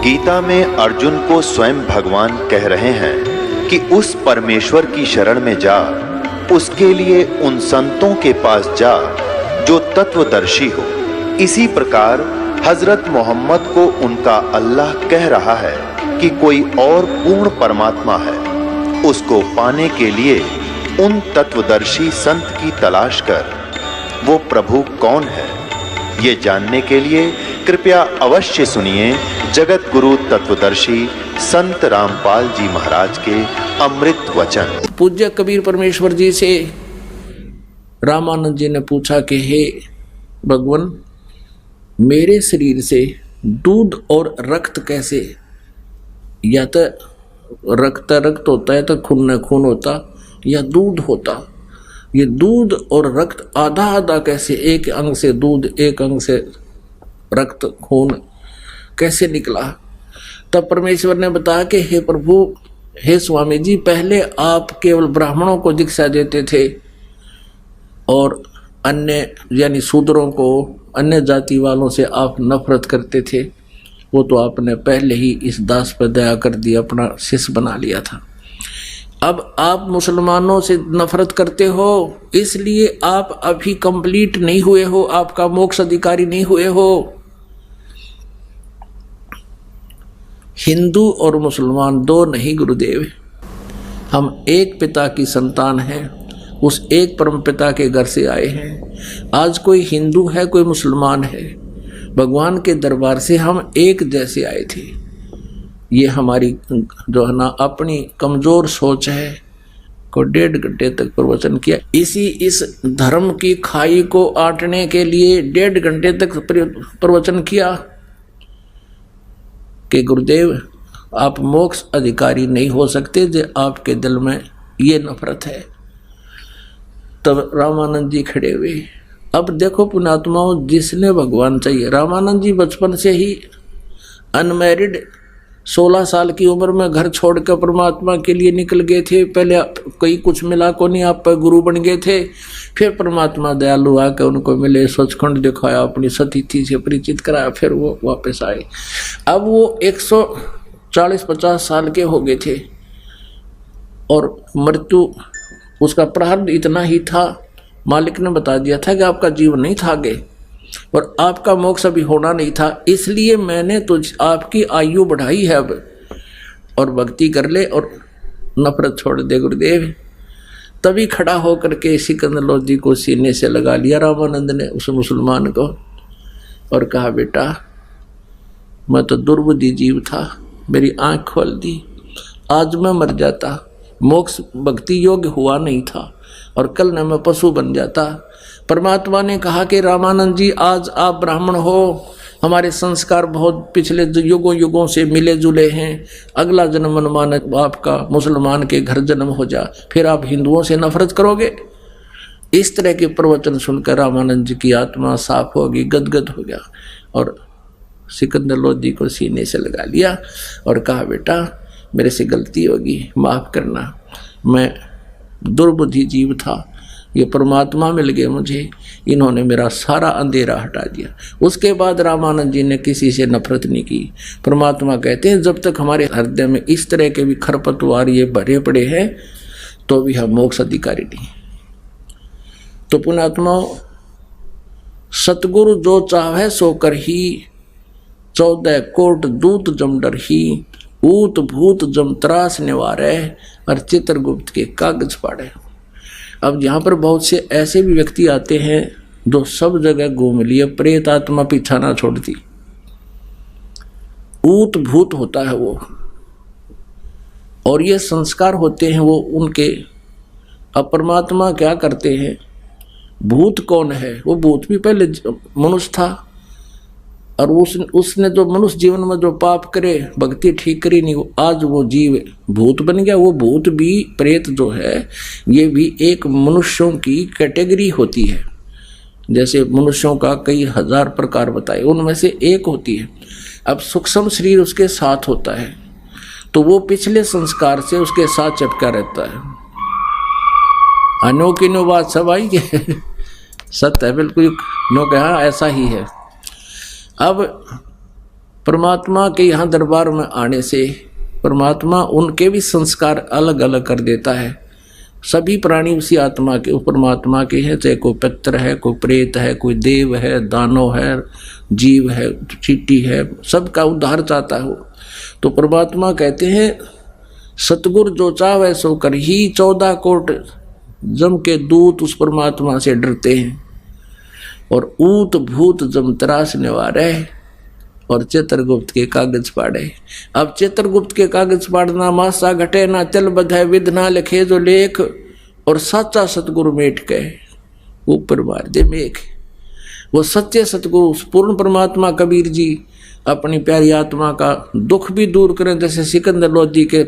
गीता में अर्जुन को स्वयं भगवान कह रहे हैं कि उस परमेश्वर की शरण में जा, उसके लिए उन संतों के पास जा जो तत्वदर्शी हो। इसी प्रकार हजरत मोहम्मद को उनका अल्लाह कह रहा है कि कोई और पूर्ण परमात्मा है, उसको पाने के लिए उन तत्वदर्शी संत की तलाश कर। वो प्रभु कौन है, ये जानने के लिए कृपया अवश्य सुनिए जगत गुरु तत्वदर्शी संत रामपाल जी महाराज के अमृत वचन। पूज्य कबीर परमेश्वर जी से रामानंद जी ने पूछा कि हे भगवान, मेरे शरीर से दूध और रक्त कैसे, या तो रक्त होता है तो खून न खून होता, या दूध होता, ये दूध और रक्त आधा आधा कैसे, एक अंग से दूध एक अंग से रक्त खून कैसे निकला। तब परमेश्वर ने बताया कि हे प्रभु, हे स्वामी जी, पहले आप केवल ब्राह्मणों को दीक्षा देते थे और अन्य यानी शूद्रों को, अन्य जाति वालों से आप नफरत करते थे। वो तो आपने पहले ही इस दास पर दया कर दी, अपना शिष्य बना लिया था। अब आप मुसलमानों से नफरत करते हो, इसलिए आप अभी कंप्लीट नहीं हुए हो, आपका मोक्ष अधिकारी नहीं हुए हो। हिंदू और मुसलमान दो नहीं गुरुदेव, हम एक पिता की संतान हैं, उस एक परम पिता के घर से आए हैं। आज कोई हिंदू है, कोई मुसलमान है, भगवान के दरबार से हम एक जैसे आए थे। ये हमारी जो है ना अपनी कमजोर सोच है को 1.5 घंटे तक प्रवचन किया। इस धर्म की खाई को आटने के लिए 1.5 घंटे तक प्रवचन किया कि गुरुदेव, आप मोक्ष अधिकारी नहीं हो सकते जो आपके दिल में ये नफरत है। तब रामानंद जी खड़े हुए। अब देखो पुण्यात्माओं, जिसने भगवान चाहिए, रामानंद जी बचपन से ही अनमैरिड 16 साल की उम्र में घर छोड़कर परमात्मा के लिए निकल गए थे। पहले कहीं कुछ मिला को नहीं, आप पर गुरु बन गए थे। फिर परमात्मा दयालु आकर उनको मिले, सचखंड दिखाया, अपनी सतीथि से परिचित कराया, फिर वो वापस आए। अब वो 140-50 साल के हो गए थे और मृत्यु उसका प्रारब्ध इतना ही था, मालिक ने बता दिया था कि आपका जीवन नहीं था आगे और आपका मोक्ष अभी होना नहीं था, इसलिए मैंने तो आपकी आयु बढ़ाई है अब, और भक्ति कर ले और नफरत छोड़ दे गुरुदेव। तभी खड़ा होकर के सिकंदर लोधी को सीने से लगा लिया रामानंद ने उस मुसलमान को और कहा, बेटा मैं तो दुर्बुद्धि जीव था, मेरी आंख खोल दी, आज मैं मर जाता, मोक्ष भक्ति योग्य हुआ नहीं था और कल न मैं पशु बन जाता। परमात्मा ने कहा कि रामानंद जी, आज आप ब्राह्मण हो, हमारे संस्कार बहुत पिछले युगों युगों से मिले जुले हैं, अगला जन्म मनमान आपका मुसलमान के घर जन्म हो जा, फिर आप हिंदुओं से नफरत करोगे। इस तरह के प्रवचन सुनकर रामानंद जी की आत्मा साफ होगी, गदगद हो गया और सिकंदर लोधी को सीने से लगा लिया और कहा, बेटा मेरे से गलती होगी, माफ करना, मैं दुर्बुद्धि जीव था, ये परमात्मा मिल गए मुझे, इन्होंने मेरा सारा अंधेरा हटा दिया। उसके बाद रामानंद जी ने किसी से नफरत नहीं की। परमात्मा कहते हैं, जब तक हमारे हृदय में इस तरह के भी खरपतवार ये भरे पड़े हैं तो भी हम मोक्ष अधिकारी नहीं। तो पुण्यात्माओं, सतगुरु जो चाहे सो कर ही, 14 कोट दूत जम डर ही, ऊत भूत जम त्रास निवारे, और चित्रगुप्त के कागज पाड़े। अब यहाँ पर बहुत से ऐसे भी व्यक्ति आते हैं जो सब जगह घूम लिए, प्रेत आत्मा पीछा ना छोड़ती, ऊत भूत होता है वो, और ये संस्कार होते हैं वो उनके। अब परमात्मा क्या करते हैं, भूत कौन है, वो भूत भी पहले मनुष्य था और उसने जो मनुष्य जीवन में जो पाप करे, भक्ति ठीक करी नहीं, आज वो जीव भूत बन गया। वो भूत भी, प्रेत जो है, ये भी एक मनुष्यों की कैटेगरी होती है। जैसे मनुष्यों का कई हजार प्रकार बताए, उनमें से एक होती है। अब सूक्ष्म शरीर उसके साथ होता है तो वो पिछले संस्कार से उसके साथ चिपका रहता है। अनोखी नो बात सब आई है, सत्य है बिल्कुल, नो कहा ऐसा ही है। अब परमात्मा के यहाँ दरबार में आने से परमात्मा उनके भी संस्कार अलग अलग कर देता है। सभी प्राणी उसी आत्मा के, उस परमात्मा के हैं, चाहे कोई पितर है, कोई प्रेत है, कोई देव है, दानव है, जीव है, चींटी है, सबका उद्धार चाहता है वो। तो परमात्मा कहते हैं सतगुरु जो चाहे सो कर ही, 14 कोट जम के दूत उस परमात्मा से डरते हैं। और ऊत भूत जम त्रास निवारे और चित्रगुप्त के कागज पाड़े। अब चित्रगुप्त के कागज पाड़ना मासा घटे ना चल बधाए विध ना लिखे जो लेख, और सच्चा सतगुरु मेट के ऊपर मार दे मेघ। वो सच्चे सतगुरु पूर्ण परमात्मा कबीर जी अपनी प्यारी आत्मा का दुख भी दूर करें। जैसे सिकंदर लोधी के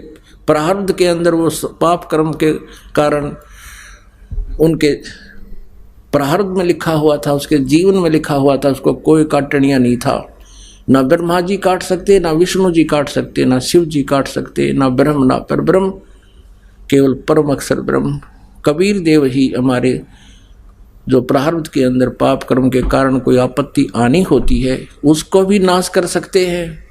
प्रारब्ध के अंदर वो पाप कर्म के कारण उनके प्रारब्ध में लिखा हुआ था, उसके जीवन में लिखा हुआ था, उसको कोई काटनिया नहीं था। ना ब्रह्मा जी काट सकते, ना विष्णु जी काट सकते, ना शिव जी काट सकते, ना ब्रह्म ना पर ब्रह्म, केवल परम अक्षर ब्रह्म। कबीर देव ही हमारे जो प्रारब्ध के अंदर पाप कर्म के कारण कोई आपत्ति आनी होती है उसको भी नाश कर सकते हैं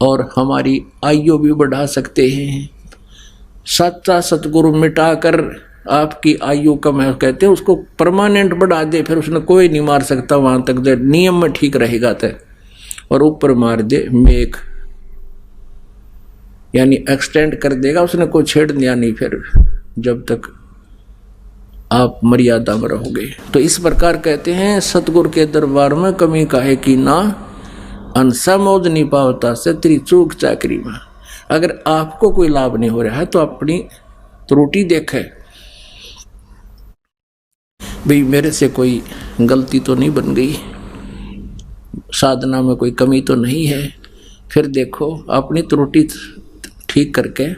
और हमारी आयु भी बढ़ा सकते हैं। सच्चा सतगुरु मिटाकर आपकी आयु कम है कहते हैं उसको परमानेंट बढ़ा दे, फिर उसने कोई नहीं मार सकता वहां तक जो नियम में ठीक रहेगा तय, और ऊपर मार दे मेघ, यानी एक्सटेंड कर देगा, उसने कोई छेड़ दिया नहीं फिर जब तक आप मर्यादा में रहोगे। तो इस प्रकार कहते हैं सतगुरु के दरबार में कमी काहे की ना, अनसा मौज नहीं पावता से तेरी चूक चाकरी में। अगर आपको कोई लाभ नहीं हो रहा है तो अपनी त्रुटि देखे, भाई मेरे से कोई गलती तो नहीं बन गई, साधना में कोई कमी तो नहीं है, फिर देखो अपनी त्रुटि ठीक करके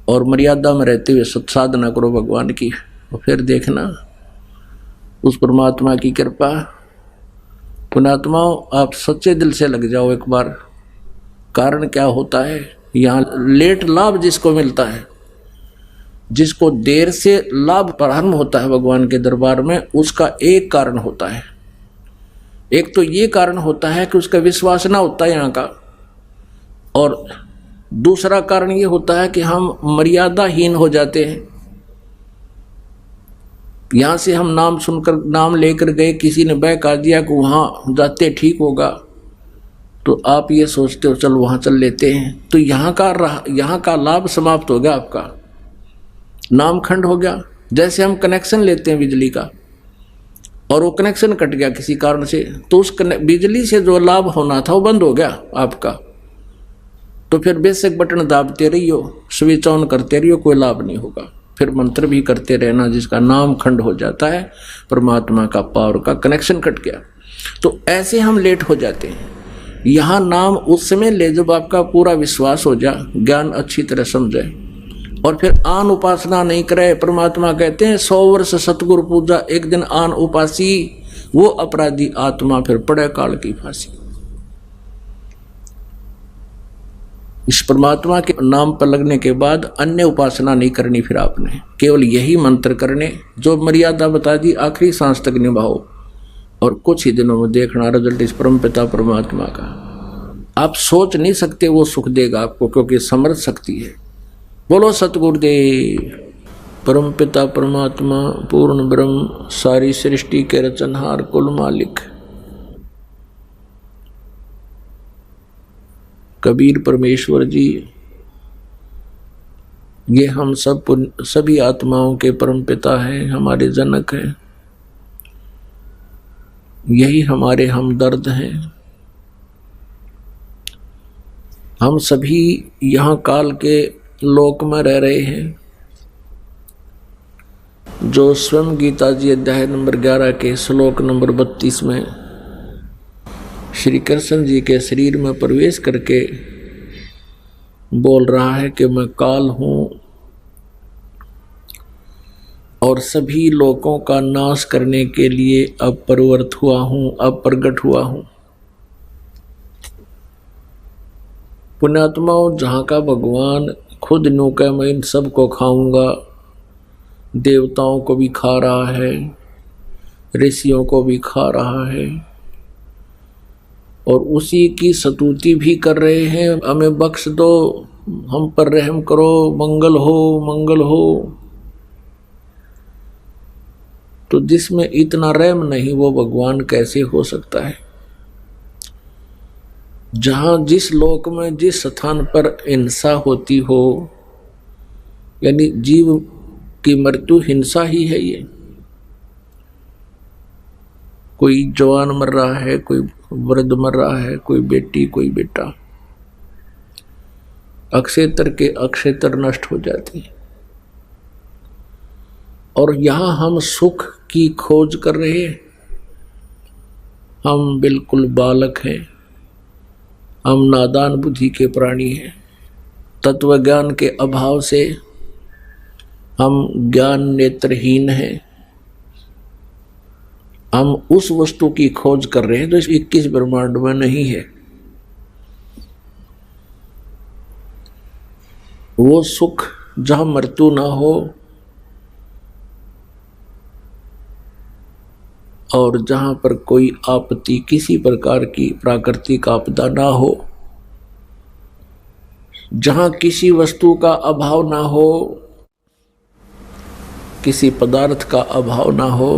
और मर्यादा में रहते हुए साधना करो भगवान की, और फिर देखना उस परमात्मा की कृपा। पुणात्माओं आप सच्चे दिल से लग जाओ एक बार। कारण क्या होता है, यहाँ लेट लाभ जिसको मिलता है, जिसको देर से लाभ प्रारंभ होता है भगवान के दरबार में, उसका एक कारण होता है। एक तो ये कारण होता है कि उसका विश्वास ना होता है यहाँ का, और दूसरा कारण ये होता है कि हम मर्यादाहीन हो जाते हैं। यहाँ से हम नाम सुनकर नाम लेकर गए, किसी ने बहका दिया कि वहाँ जाते ठीक होगा, तो आप ये सोचते हो चल वहाँ चल लेते हैं, तो यहाँ का लाभ समाप्त हो गया, आपका नाम खंड हो गया। जैसे हम कनेक्शन लेते हैं बिजली का और वो कनेक्शन कट गया किसी कारण से, तो उस बिजली से जो लाभ होना था वो बंद हो गया आपका। तो फिर बेशक बटन दाबते रहियो, स्विच ऑन करते रहियो, कोई लाभ नहीं होगा। फिर मंत्र भी करते रहना, जिसका नाम खंड हो जाता है, परमात्मा का पावर का कनेक्शन कट गया। तो ऐसे हम लेट हो जाते हैं। यहाँ नाम उस समय ले जब आपका पूरा विश्वास हो जाए, ज्ञान अच्छी तरह समझे, और फिर आन उपासना नहीं करे। परमात्मा कहते हैं 100 वर्ष सतगुरु पूजा एक दिन आन उपासी, वो अपराधी आत्मा फिर पड़े काल की फांसी। इस परमात्मा के नाम पर लगने के बाद अन्य उपासना नहीं करनी, फिर आपने केवल यही मंत्र करने, जो मर्यादा बता दी आखिरी सांस तक निभाओ, और कुछ ही दिनों में देखना रिजल्ट इस परमपिता परमात्मा का। आप सोच नहीं सकते वो सुख देगा आपको, क्योंकि समर्थ शक्ति है। बोलो सतगुरुदेव। परमपिता परमात्मा पूर्ण ब्रह्म सारी सृष्टि के रचनहार कुल मालिक कबीर परमेश्वर जी, ये हम सभी आत्माओं के परमपिता हैं, हमारे जनक हैं, यही हमारे हमदर्द हैं। हम सभी यहाँ काल के लोक में रह रहे हैं, जो स्वयं गीता जी अध्याय नंबर 11 के श्लोक नंबर 32 में श्री कृष्ण जी के शरीर में प्रवेश करके बोल रहा है कि मैं काल हूँ और सभी लोगों का नाश करने के लिए अब प्रवृत्त हुआ हूँ, अब प्रकट हुआ हूँ। पुण्यात्माओं, जहाँ का भगवान खुद नौका मैं इन सबको खाऊंगा, देवताओं को भी खा रहा है, ऋषियों को भी खा रहा है, और उसी की स्तुति भी कर रहे हैं, हमें बख्श दो, हम पर रहम करो, मंगल हो मंगल हो। तो जिसमें इतना रहम नहीं वो भगवान कैसे हो सकता है? जहां जिस लोक में जिस स्थान पर हिंसा होती हो, यानी जीव की मृत्यु हिंसा ही है। ये कोई जवान मर रहा है, कोई वृद्ध मर रहा है, कोई बेटी कोई बेटा, अक्षेत्र के अक्षेत्र नष्ट हो जाती है। और यहां हम सुख की खोज कर रहे हैं। हम बिल्कुल बालक हैं, हम नादान बुद्धि के प्राणी हैं। तत्व ज्ञान के अभाव से हम ज्ञान नेत्रहीन हैं। हम उस वस्तु की खोज कर रहे हैं जो इस 21 ब्रह्मांड में नहीं है। वो सुख जहां मृत्यु ना हो और जहां पर कोई आपत्ति, किसी प्रकार की प्राकृतिक आपदा ना हो, जहां किसी वस्तु का अभाव ना हो, किसी पदार्थ का अभाव ना हो,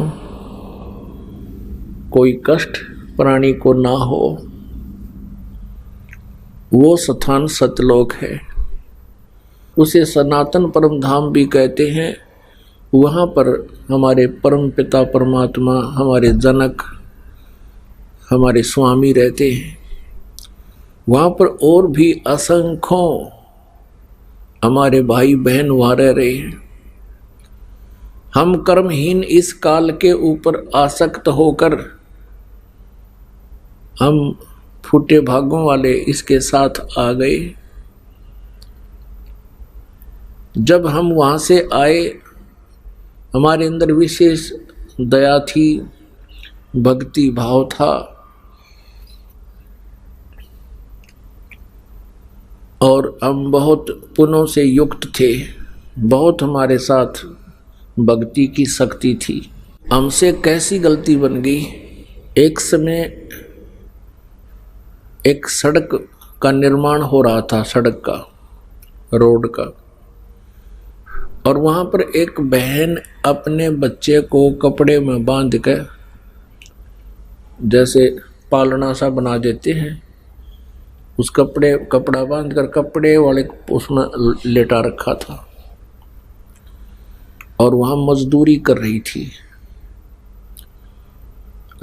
कोई कष्ट प्राणी को ना हो, वो स्थान सतलोक है। उसे सनातन परम धाम भी कहते हैं। वहाँ पर हमारे परम पिता परमात्मा, हमारे जनक, हमारे स्वामी रहते हैं। वहाँ पर और भी असंख्यों हमारे भाई बहन वहाँ रह रहे हैं। हम कर्महीन इस काल के ऊपर आसक्त होकर हम फूटे भागों वाले इसके साथ आ गए। जब हम वहाँ से आए, हमारे अंदर विशेष दया थी, भक्ति भाव था, और हम बहुत पुण्यों से युक्त थे। बहुत हमारे साथ भक्ति की शक्ति थी। हमसे कैसी गलती बन गई। एक समय एक सड़क का निर्माण हो रहा था, सड़क का, रोड का, और वहाँ पर एक बहन अपने बच्चे को कपड़े में बांध कर, जैसे पालना सा बना देते हैं, उस कपड़ा बांध कर कपड़े वाले उसमें लेटा रखा था और वहाँ मजदूरी कर रही थी,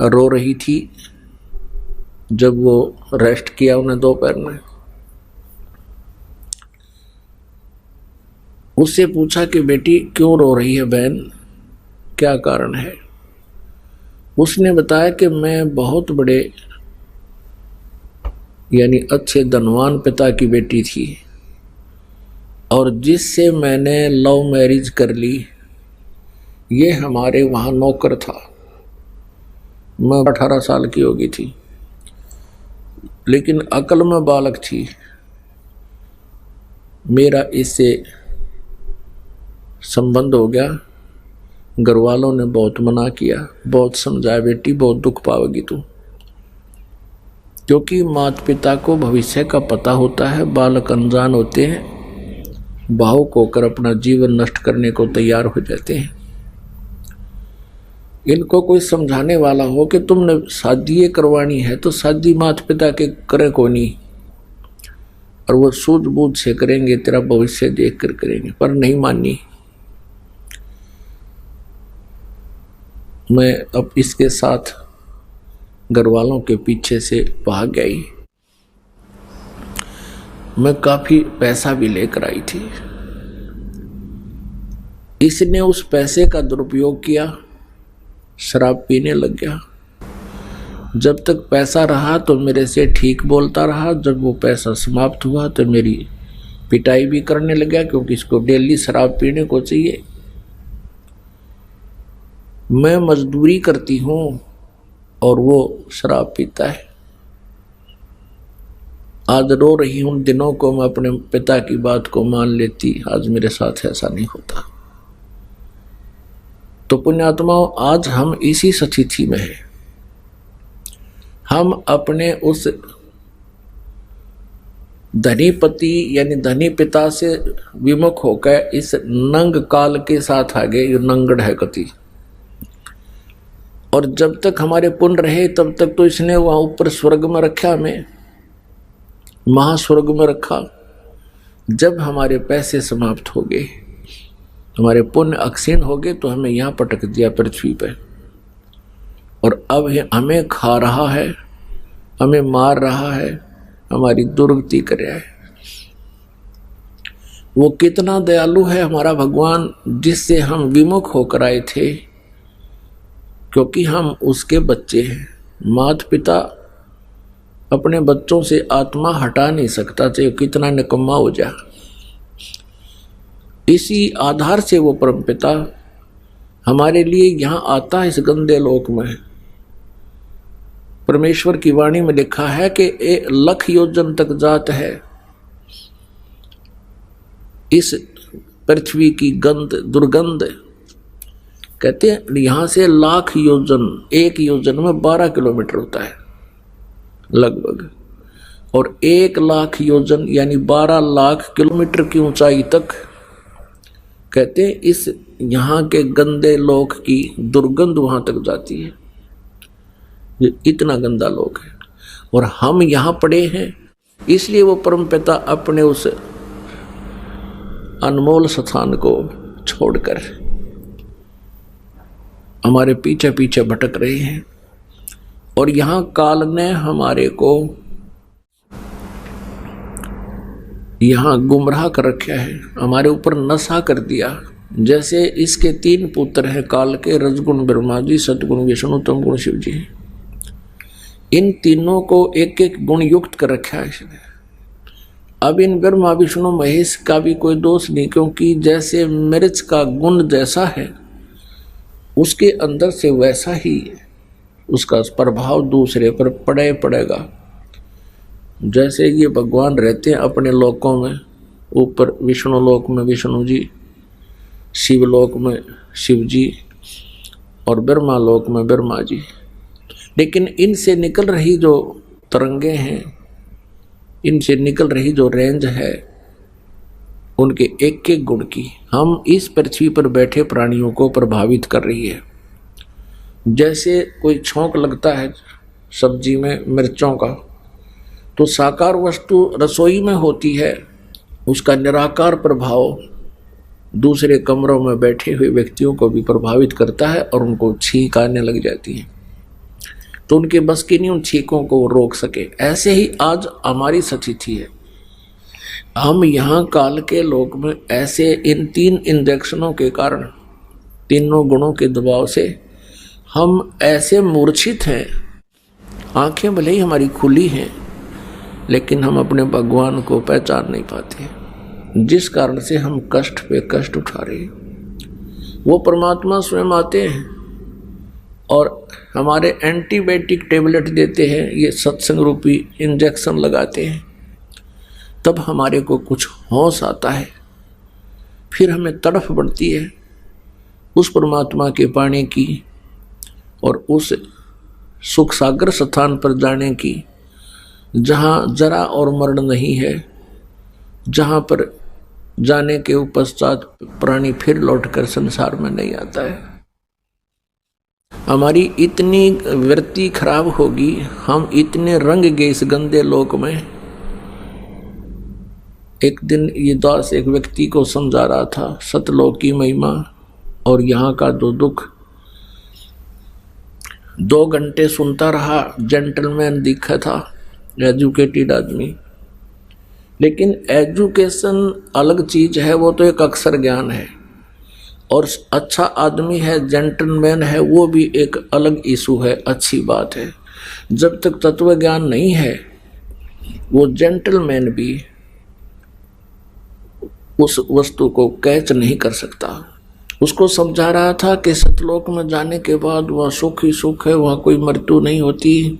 रो रही थी। जब वो रेस्ट किया उन्हें दोपहर में, उससे पूछा कि बेटी क्यों रो रही है बहन, क्या कारण है? उसने बताया कि मैं बहुत बड़े यानी अच्छे धनवान पिता की बेटी थी, और जिससे मैंने लव मैरिज कर ली, ये हमारे वहाँ नौकर था। मैं 18 साल की होगी थी, लेकिन अकल में बालक थी। मेरा इससे संबंध हो गया। घर वालों ने बहुत मना किया, बहुत समझाया, बेटी बहुत दुख पाओगी तू, क्योंकि माता पिता को भविष्य का पता होता है। बालक अनजान होते हैं, भावुक होकर अपना जीवन नष्ट करने को तैयार हो जाते हैं। इनको कोई समझाने वाला हो कि तुमने शादी करवानी है तो शादी माता पिता के करे को नहीं, और वो सूझबूझ से करेंगे, तेरा भविष्य देख कर करेंगे, पर नहीं माननी। मैं अब इसके साथ घर वालों के पीछे से भाग गई। मैं काफी पैसा भी लेकर आई थी। इसने उस पैसे का दुरुपयोग किया, शराब पीने लग गया। जब तक पैसा रहा तो मेरे से ठीक बोलता रहा। जब वो पैसा समाप्त हुआ तो मेरी पिटाई भी करने लगा, क्योंकि इसको डेली शराब पीने को चाहिए। मैं मजदूरी करती हूँ और वो शराब पीता है। आज रो रही हूँ, दिनों को मैं अपने पिता की बात को मान लेती, आज मेरे साथ ऐसा नहीं होता। तो पुण्यात्माओं, आज हम इसी स्थिति में हैं। हम अपने उस धनीपति यानी धनी पिता से विमुख होकर इस नंग काल के साथ आगे, ये नंगड़ है गति। और जब तक हमारे पुण्य रहे तब तक तो इसने वहां ऊपर स्वर्ग में रखा, हमें महास्वर्ग में रखा। जब हमारे पैसे समाप्त हो गए, हमारे पुण्य अक्षीण हो गए, तो हमें यहाँ पटक दिया पृथ्वी पे। और अब हमें खा रहा है, हमें मार रहा है, हमारी दुर्गति कर रहा है। वो कितना दयालु है हमारा भगवान, जिससे हम विमुख होकर आए थे, क्योंकि हम उसके बच्चे हैं। माता पिता अपने बच्चों से आत्मा हटा नहीं सकता, चाहे कितना निकम्मा हो जाए। इसी आधार से वो परमपिता हमारे लिए यहाँ आता है, इस गंदे लोक में। परमेश्वर की वाणी में लिखा है कि 1 लाख योजन तक जात है इस पृथ्वी की गंध, दुर्गंध। कहते हैं यहां से 1 लाख योजन, 1 योजन में 12 किलोमीटर होता है लगभग, और 1 लाख योजन यानी 12 लाख किलोमीटर की ऊंचाई तक, कहते हैं इस यहाँ के गंदे लोक की दुर्गंध वहां तक जाती है। ये इतना गंदा लोक है, और हम यहाँ पड़े हैं। इसलिए वो परमपिता अपने उस अनमोल स्थान को छोड़कर हमारे पीछे पीछे भटक रहे हैं। और यहाँ काल ने हमारे को यहाँ गुमराह कर रखा है, हमारे ऊपर नशा कर दिया। जैसे इसके 3 पुत्र हैं काल के, रजगुण ब्रह्मा जी, सतगुण विष्णु, तमगुण शिव जी। इन तीनों को एक एक गुण युक्त कर रखा है इसने। अब इन ब्रह्मा विष्णु महेश का भी कोई दोष नहीं, क्योंकि जैसे मिर्च का गुण जैसा है उसके अंदर से वैसा ही उसका प्रभाव दूसरे पर पड़ेगा। जैसे ये भगवान रहते हैं अपने लोकों में, ऊपर विष्णु लोक में विष्णु जी, शिव लोक में शिव जी, और ब्रह्मा लोक में ब्रह्मा जी। लेकिन इनसे निकल रही जो तरंगे हैं, इनसे निकल रही जो रेंज है, उनके एक एक गुण की हम इस पृथ्वी पर बैठे प्राणियों को प्रभावित कर रही है। जैसे कोई छौंक लगता है सब्जी में मिर्चों का, तो साकार वस्तु रसोई में होती है, उसका निराकार प्रभाव दूसरे कमरों में बैठे हुए व्यक्तियों को भी प्रभावित करता है और उनको छींक आने लग जाती है। तो उनके बस की नहीं उन छींकों को रोक सके। ऐसे ही आज हमारी स्थिति है। हम यहाँ काल के लोक में ऐसे इन 3 इंजेक्शनों के कारण, तीनों गुणों के दबाव से हम ऐसे मूर्छित हैं। आंखें भले ही हमारी खुली हैं, लेकिन हम अपने भगवान को पहचान नहीं पाते, जिस कारण से हम कष्ट पे कष्ट उठा रहे हैं। वो परमात्मा स्वयं आते हैं और हमारे एंटीबायोटिक टेबलेट देते हैं, ये सत्संग रूपी इंजेक्शन लगाते हैं, तब हमारे को कुछ होश आता है। फिर हमें तड़फ बढ़ती है उस परमात्मा के पाने की और उस सुख सागर स्थान पर जाने की, जहाँ जरा और मरण नहीं है, जहाँ पर जाने के पश्चात प्राणी फिर लौटकर संसार में नहीं आता है। हमारी इतनी वृत्ति खराब होगी, हम इतने रंग गए इस गंदे लोक में। एक दिन ये दास एक व्यक्ति को समझा रहा था सतलोक की महिमा और यहाँ का जो दुख। 2 घंटे सुनता रहा, जेंटलमैन दिखा था, एजुकेटेड आदमी। लेकिन एजुकेशन अलग चीज है, वो तो एक अक्षर ज्ञान है, और अच्छा आदमी है, जेंटलमैन है, वो भी एक अलग इशू है, अच्छी बात है। जब तक तत्व ज्ञान नहीं है, वो जेंटलमैन भी उस वस्तु को कैच नहीं कर सकता। उसको समझा रहा था कि सतलोक में जाने के बाद वह सुख ही सुख है, वहाँ कोई मृत्यु नहीं होती।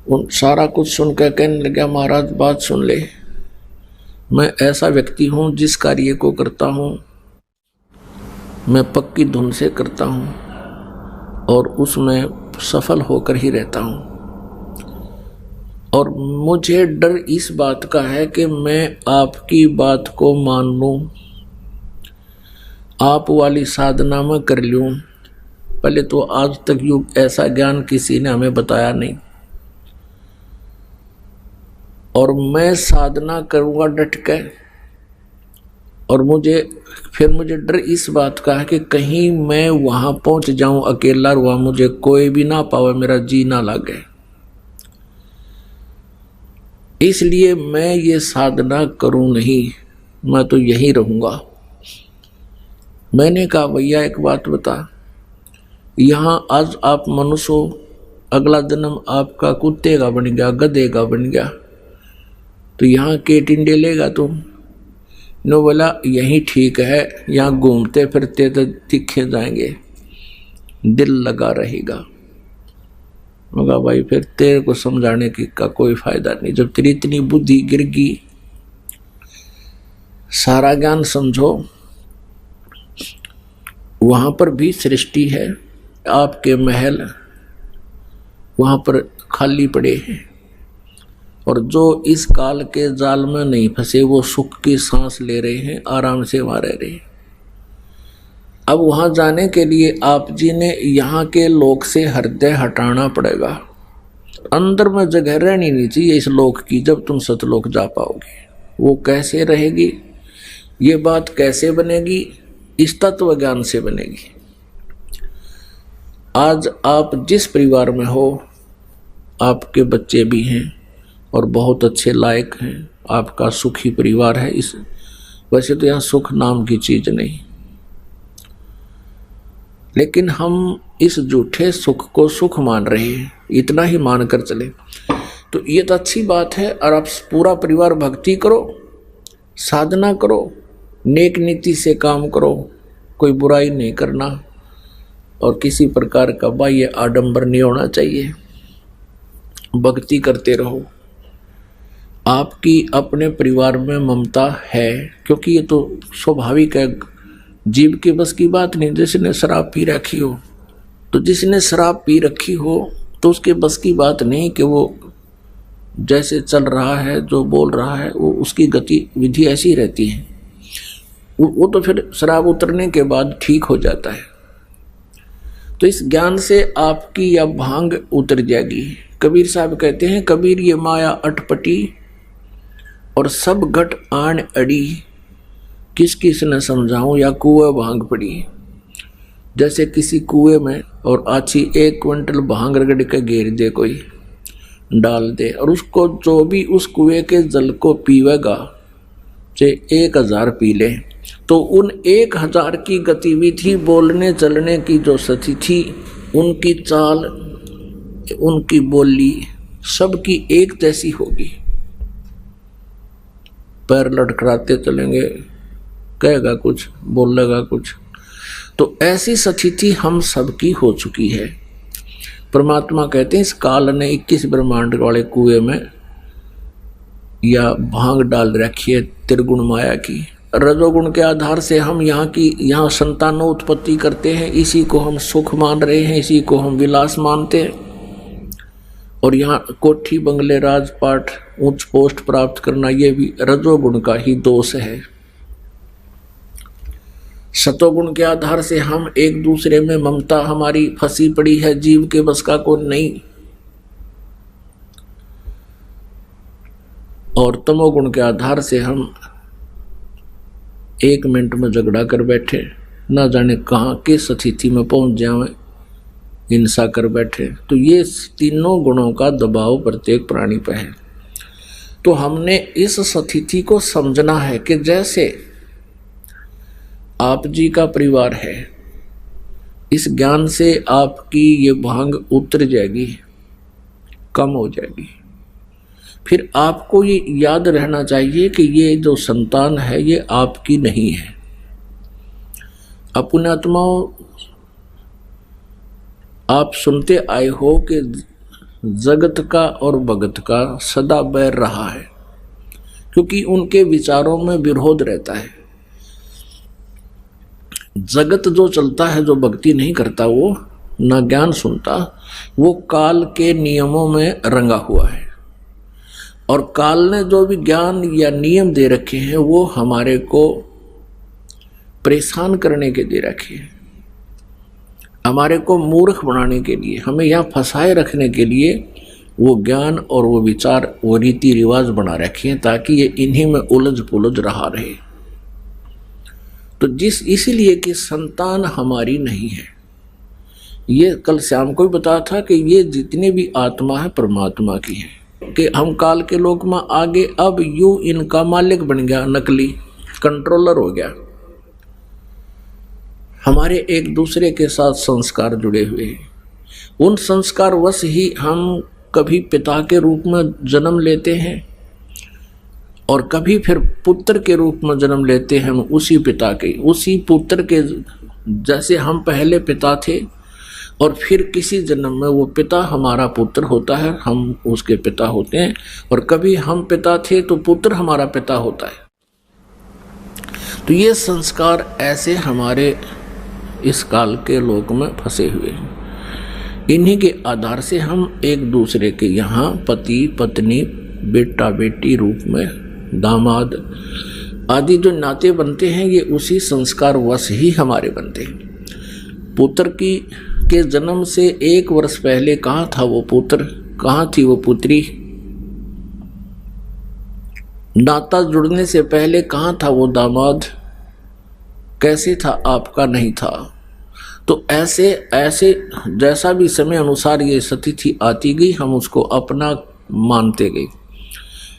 उन सारा कुछ सुनकर कहने लगा, महाराज बात सुन ले, मैं ऐसा व्यक्ति हूँ जिस कार्य को करता हूँ मैं पक्की धुन से करता हूँ और उसमें सफल होकर ही रहता हूँ। और मुझे डर इस बात का है कि मैं आपकी बात को मान लूँ, आप वाली साधना में कर लूँ। पहले तो आज तक युग ऐसा ज्ञान किसी ने हमें बताया नहीं, और मैं साधना करूँगा डट के। और मुझे डर इस बात का है कि कहीं मैं वहाँ पहुँच जाऊँ अकेला, वहाँ मुझे कोई भी ना पावे, मेरा जी ना लगे। इसलिए मैं ये साधना करूँ नहीं, मैं तो यहीं रहूँगा। मैंने कहा भैया एक बात बता, यहाँ आज आप मनुष्य हो, अगला जन्म आपका कुत्ते का बन गया, गधे का बन गया, तो यहाँ के टिंडे लेगा तुम? नो बोला यही ठीक है, यहाँ घूमते फिरते तो दिखे जाएंगे, दिल लगा रहेगा। मगर भाई फिर तेरे को समझाने की का कोई फायदा नहीं, जब तेरी इतनी बुद्धि गिर गई। सारा ज्ञान समझो, वहां पर भी सृष्टि है, आपके महल वहां पर खाली पड़े हैं, और जो इस काल के जाल में नहीं फंसे वो सुख की सांस ले रहे हैं, आराम से वहां रह रहे हैं। अब वहां जाने के लिए आप जी ने यहाँ के लोक से हृदय हटाना पड़ेगा। अंदर में जगह रहनी नहीं चाहिए इस लोक की, जब तुम सतलोक जा पाओगे। वो कैसे रहेगी, ये बात कैसे बनेगी, इस तत्व ज्ञान से बनेगी। आज आप जिस परिवार में हो, आपके बच्चे भी हैं और बहुत अच्छे लायक हैं, आपका सुखी परिवार है। इस वैसे तो यहाँ सुख नाम की चीज नहीं, लेकिन हम इस झूठे सुख को सुख मान रहे हैं, इतना ही मान कर चले तो ये तो अच्छी बात है। और आप पूरा परिवार भक्ति करो, साधना करो, नेक नीति से काम करो, कोई बुराई नहीं करना, और किसी प्रकार का बाह्य आडंबर नहीं होना चाहिए। भक्ति करते रहो। आपकी अपने परिवार में ममता है, क्योंकि ये तो स्वाभाविक है, जीव के बस की बात नहीं। जिसने शराब पी रखी हो, तो जिसने शराब पी रखी हो तो उसके बस की बात नहीं कि वो जैसे चल रहा है, जो बोल रहा है, वो उसकी गतिविधि ऐसी रहती है। वो तो फिर शराब उतरने के बाद ठीक हो जाता है। तो इस ज्ञान से आपकी यह भांग उतर जाएगी। कबीर साहब कहते हैं, कबीर ये माया अटपटी और सब घट आन अड़ी, किस किस न समझाऊं या कुएं भांग पड़ी। जैसे किसी कुएं में और आछी 1 क्विंटल भांग रगड़ के घेर दे, कोई डाल दे, और उसको जो भी उस कुएं के जल को पीवेगा, चाहे 1000 पी ले, तो उन 1000 की गतिविधि, बोलने चलने की जो सती थी, उनकी चाल, उनकी बोली, सबकी एक जैसी होगी। पैर लटखड़ाते चलेंगे, कहेगा कुछ, बोलेगा कुछ। तो ऐसी स्थिति हम सबकी हो चुकी है। परमात्मा कहते हैं इस काल ने 21 ब्रह्मांड वाले कुएं में या भांग डाल रखी है त्रिगुण माया की। रजोगुण के आधार से हम यहाँ संतानों उत्पत्ति करते हैं, इसी को हम सुख मान रहे हैं, इसी को हम विलास मानते हैं। और यहाँ कोठी बंगले राजपाट उच्च पोस्ट प्राप्त करना, ये भी रजोगुण का ही दोष है। सतोगुण के आधार से हम एक दूसरे में ममता हमारी फंसी पड़ी है, जीव के बस का को नहीं। और तमोगुण के आधार से हम 1 मिनट में झगड़ा कर बैठे, ना जाने कहाँ के स्थिति में पहुंच जाए, हिंसा कर बैठे। तो ये तीनों गुणों का दबाव प्रत्येक प्राणी पर है। तो हमने इस स्थिति को समझना है कि जैसे आप जी का परिवार है, इस ज्ञान से आपकी ये भांग उतर जाएगी, कम हो जाएगी। फिर आपको ये याद रहना चाहिए कि ये जो संतान है ये आपकी नहीं है। अपने आत्माओं, आप सुनते आए हो कि जगत का और भगत का सदा बैर रहा है, क्योंकि उनके विचारों में विरोध रहता है। जगत जो चलता है, जो भक्ति नहीं करता, वो ना ज्ञान सुनता, वो काल के नियमों में रंगा हुआ है। और काल ने जो भी ज्ञान या नियम दे रखे हैं वो हमारे को परेशान करने के दे रखे हैं, हमारे को मूर्ख बनाने के लिए, हमें यहाँ फंसाए रखने के लिए वो ज्ञान और वो विचार, वो रीति रिवाज बना रखे हैं ताकि ये इन्हीं में उलझ पुलझ रहा रहे। तो इसीलिए कि संतान हमारी नहीं है। ये कल श्याम को भी बताया था कि ये जितनी भी आत्मा है परमात्मा की है, कि हम काल के लोक में आगे अब यूं इनका मालिक बन गया, नकली कंट्रोलर हो गया। हमारे एक दूसरे के साथ संस्कार जुड़े हुए हैं, उन संस्कार वश ही हम कभी पिता के रूप में जन्म लेते हैं और कभी फिर पुत्र के रूप में जन्म लेते हैं। हम उसी पिता के, उसी पुत्र के, जैसे हम पहले पिता थे और फिर किसी जन्म में वो पिता हमारा पुत्र होता है, हम उसके पिता होते हैं। और कभी हम पिता थे तो पुत्र हमारा पिता होता है। तो ये संस्कार ऐसे हमारे इस काल के लोक में फंसे हुए हैं। इन्हीं के आधार से हम एक दूसरे के यहाँ पति पत्नी, बेटा बेटी रूप में, दामाद आदि जो नाते बनते हैं ये उसी संस्कार वश ही हमारे बनते हैं। पुत्र के जन्म से 1 वर्ष पहले कहाँ था वो पुत्र, कहाँ थी वो पुत्री? नाता जुड़ने से पहले कहाँ था वो दामाद? कैसे था आपका नहीं था। तो ऐसे ऐसे जैसा भी समय अनुसार ये स्थिति आती गई, हम उसको अपना मानते गए।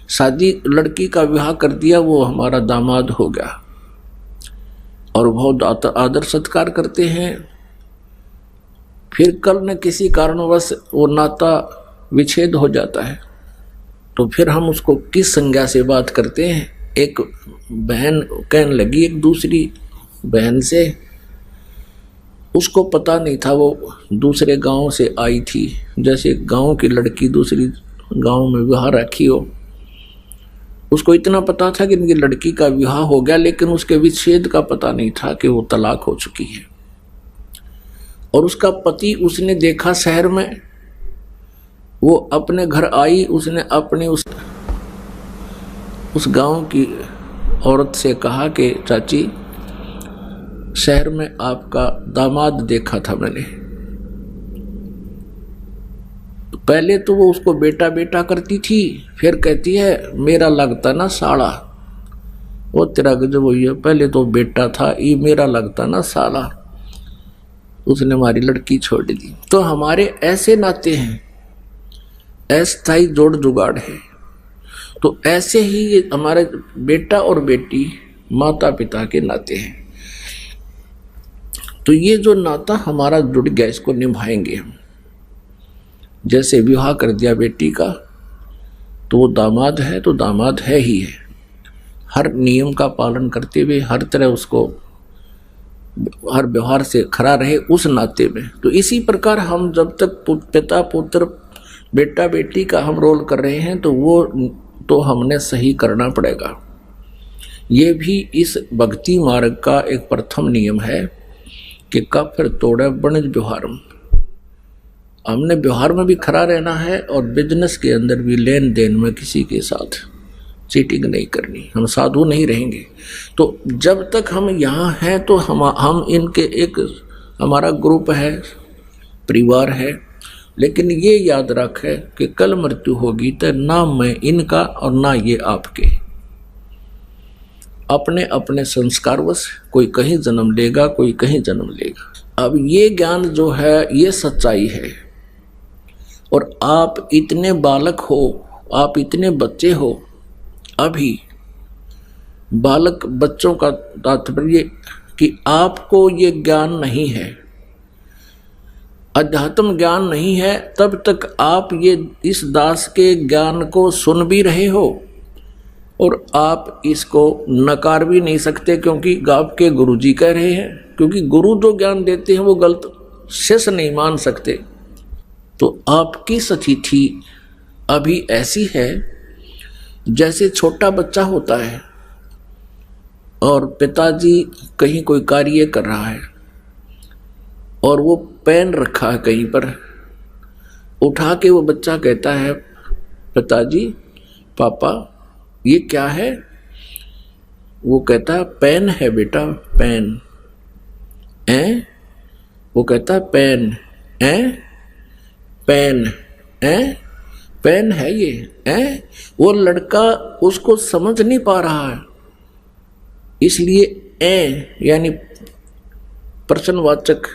शादी, लड़की का विवाह कर दिया, वो हमारा दामाद हो गया और बहुत आदर सत्कार करते हैं। फिर कल न किसी कारणवश वो नाता विच्छेद हो जाता है, तो फिर हम उसको किस संज्ञा से बात करते हैं? एक बहन कहने लगी एक दूसरी बहन से, उसको पता नहीं था वो दूसरे गांव से आई थी, जैसे गांव की लड़की दूसरी गांव में विवाह रखी हो। उसको इतना पता था कि इनकी लड़की का विवाह हो गया, लेकिन उसके विच्छेद का पता नहीं था कि वो तलाक हो चुकी है। और उसका पति उसने देखा शहर में, वो अपने घर आई, उसने अपने उस गांव की औरत से कहा कि चाची, शहर में आपका दामाद देखा था मैंने। पहले तो वो उसको बेटा बेटा करती थी, फिर कहती है मेरा लगता ना साला। वो तेरा गजब हुई है, पहले तो बेटा था, ये मेरा लगता ना साला। उसने हमारी लड़की छोड़ दी। तो हमारे ऐसे नाते हैं, अस्थायी जोड़ जुगाड़ है। तो ऐसे ही ये हमारे बेटा और बेटी माता पिता के नाते हैं। तो ये जो नाता हमारा जुड़ गया, इसको निभाएंगे हम। जैसे विवाह कर दिया बेटी का, तो वो दामाद है तो दामाद है ही है, हर नियम का पालन करते हुए, हर तरह उसको हर व्यवहार से खरा रहे उस नाते में। तो इसी प्रकार हम जब तक पिता पुत्र बेटा बेटी का हम रोल कर रहे हैं, तो वो तो हमने सही करना पड़ेगा। ये भी इस भक्ति मार्ग का एक प्रथम नियम है कि कब फिर तोड़े बणिज व्यवहार। हमने व्यवहार में भी खरा रहना है और बिजनेस के अंदर भी, लेन देन में किसी के साथ चीटिंग नहीं करनी, हम साधु नहीं रहेंगे। तो जब तक हम यहाँ हैं तो हम इनके एक हमारा ग्रुप है, परिवार है। लेकिन ये याद रखे कि कल मृत्यु होगी तो ना मैं इनका और ना ये आपके। अपने अपने संस्कारवश कोई कहीं जन्म लेगा, कोई कहीं जन्म लेगा। अब ये ज्ञान जो है ये सच्चाई है। और आप इतने बालक हो, आप इतने बच्चे हो, अभी बालक बच्चों का तात्पर्य कि आपको ये ज्ञान नहीं है, अध्यात्म ज्ञान नहीं है, तब तक आप ये इस दास के ज्ञान को सुन भी रहे हो और आप इसको नकार भी नहीं सकते, क्योंकि आपके गुरुजी कह रहे हैं। क्योंकि गुरु जो ज्ञान देते हैं वो गलत शेष नहीं मान सकते। तो आपकी स्थिति अभी ऐसी है जैसे छोटा बच्चा होता है और पिताजी कहीं कोई कार्य कर रहा है और वो पेन रखा है कहीं पर, उठा के वो बच्चा कहता है पिताजी पापा ये क्या है? वो कहता है पेन है बेटा, पेन। वो कहता है पेन, पेन पेन है ये। वो लड़का उसको समझ नहीं पा रहा है, इसलिए यानी प्रश्नवाचक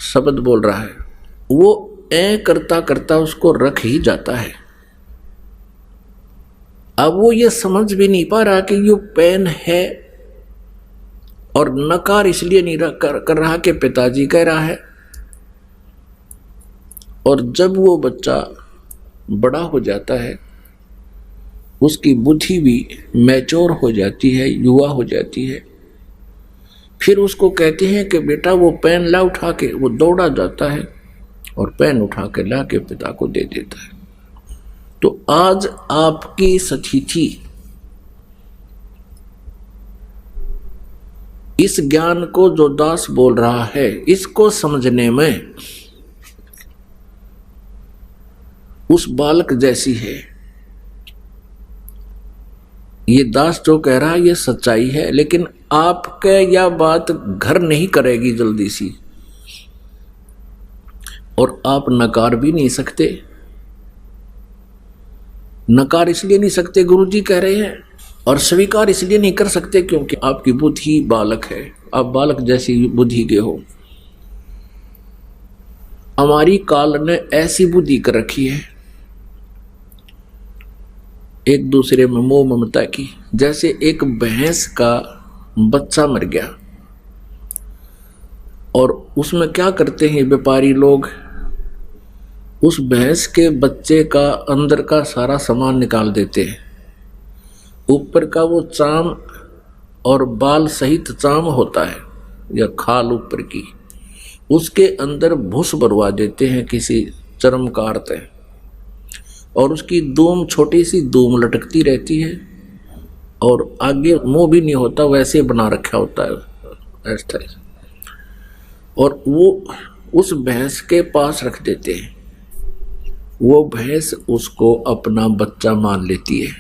शब्द बोल रहा है। वो करता करता उसको रख ही जाता है। अब वो ये समझ भी नहीं पा रहा कि ये पेन है, और नकार इसलिए नहीं कर रहा कि पिताजी कह रहा है। और जब वो बच्चा बड़ा हो जाता है, उसकी बुद्धि भी मैच्योर हो जाती है, युवा हो जाती है, फिर उसको कहते हैं कि बेटा वो पेन ला, उठा के वो दौड़ा जाता है और पेन उठा के ला के पिता को दे देता है। तो आज आपकी स्थिति इस ज्ञान को जो दास बोल रहा है, इसको समझने में उस बालक जैसी है। ये दास जो कह रहा है ये सच्चाई है, लेकिन आपके यह बात घर नहीं करेगी जल्दी सी, और आप नकार भी नहीं सकते। नकार इसलिए नहीं सकते, गुरुजी कह रहे हैं, और स्वीकार इसलिए नहीं कर सकते क्योंकि आपकी बुद्धि बालक है, आप बालक जैसी बुद्धि के हो। हमारी काल ने ऐसी बुद्धि कर रखी है एक दूसरे में मोह ममता की। जैसे एक भैंस का बच्चा मर गया और उसमें क्या करते हैं व्यापारी लोग, उस भैंस के बच्चे का अंदर का सारा सामान निकाल देते हैं। ऊपर का वो चाम और बाल सहित चाम होता है या खाल ऊपर की, उसके अंदर भूस भरवा देते हैं किसी चर्मकार से, और उसकी दूम छोटी सी दूम लटकती रहती है और आगे मुंह भी नहीं होता, वैसे बना रखा होता है ऐसा। और वो उस भैंस के पास रख देते हैं। वो भैंस उसको अपना बच्चा मान लेती है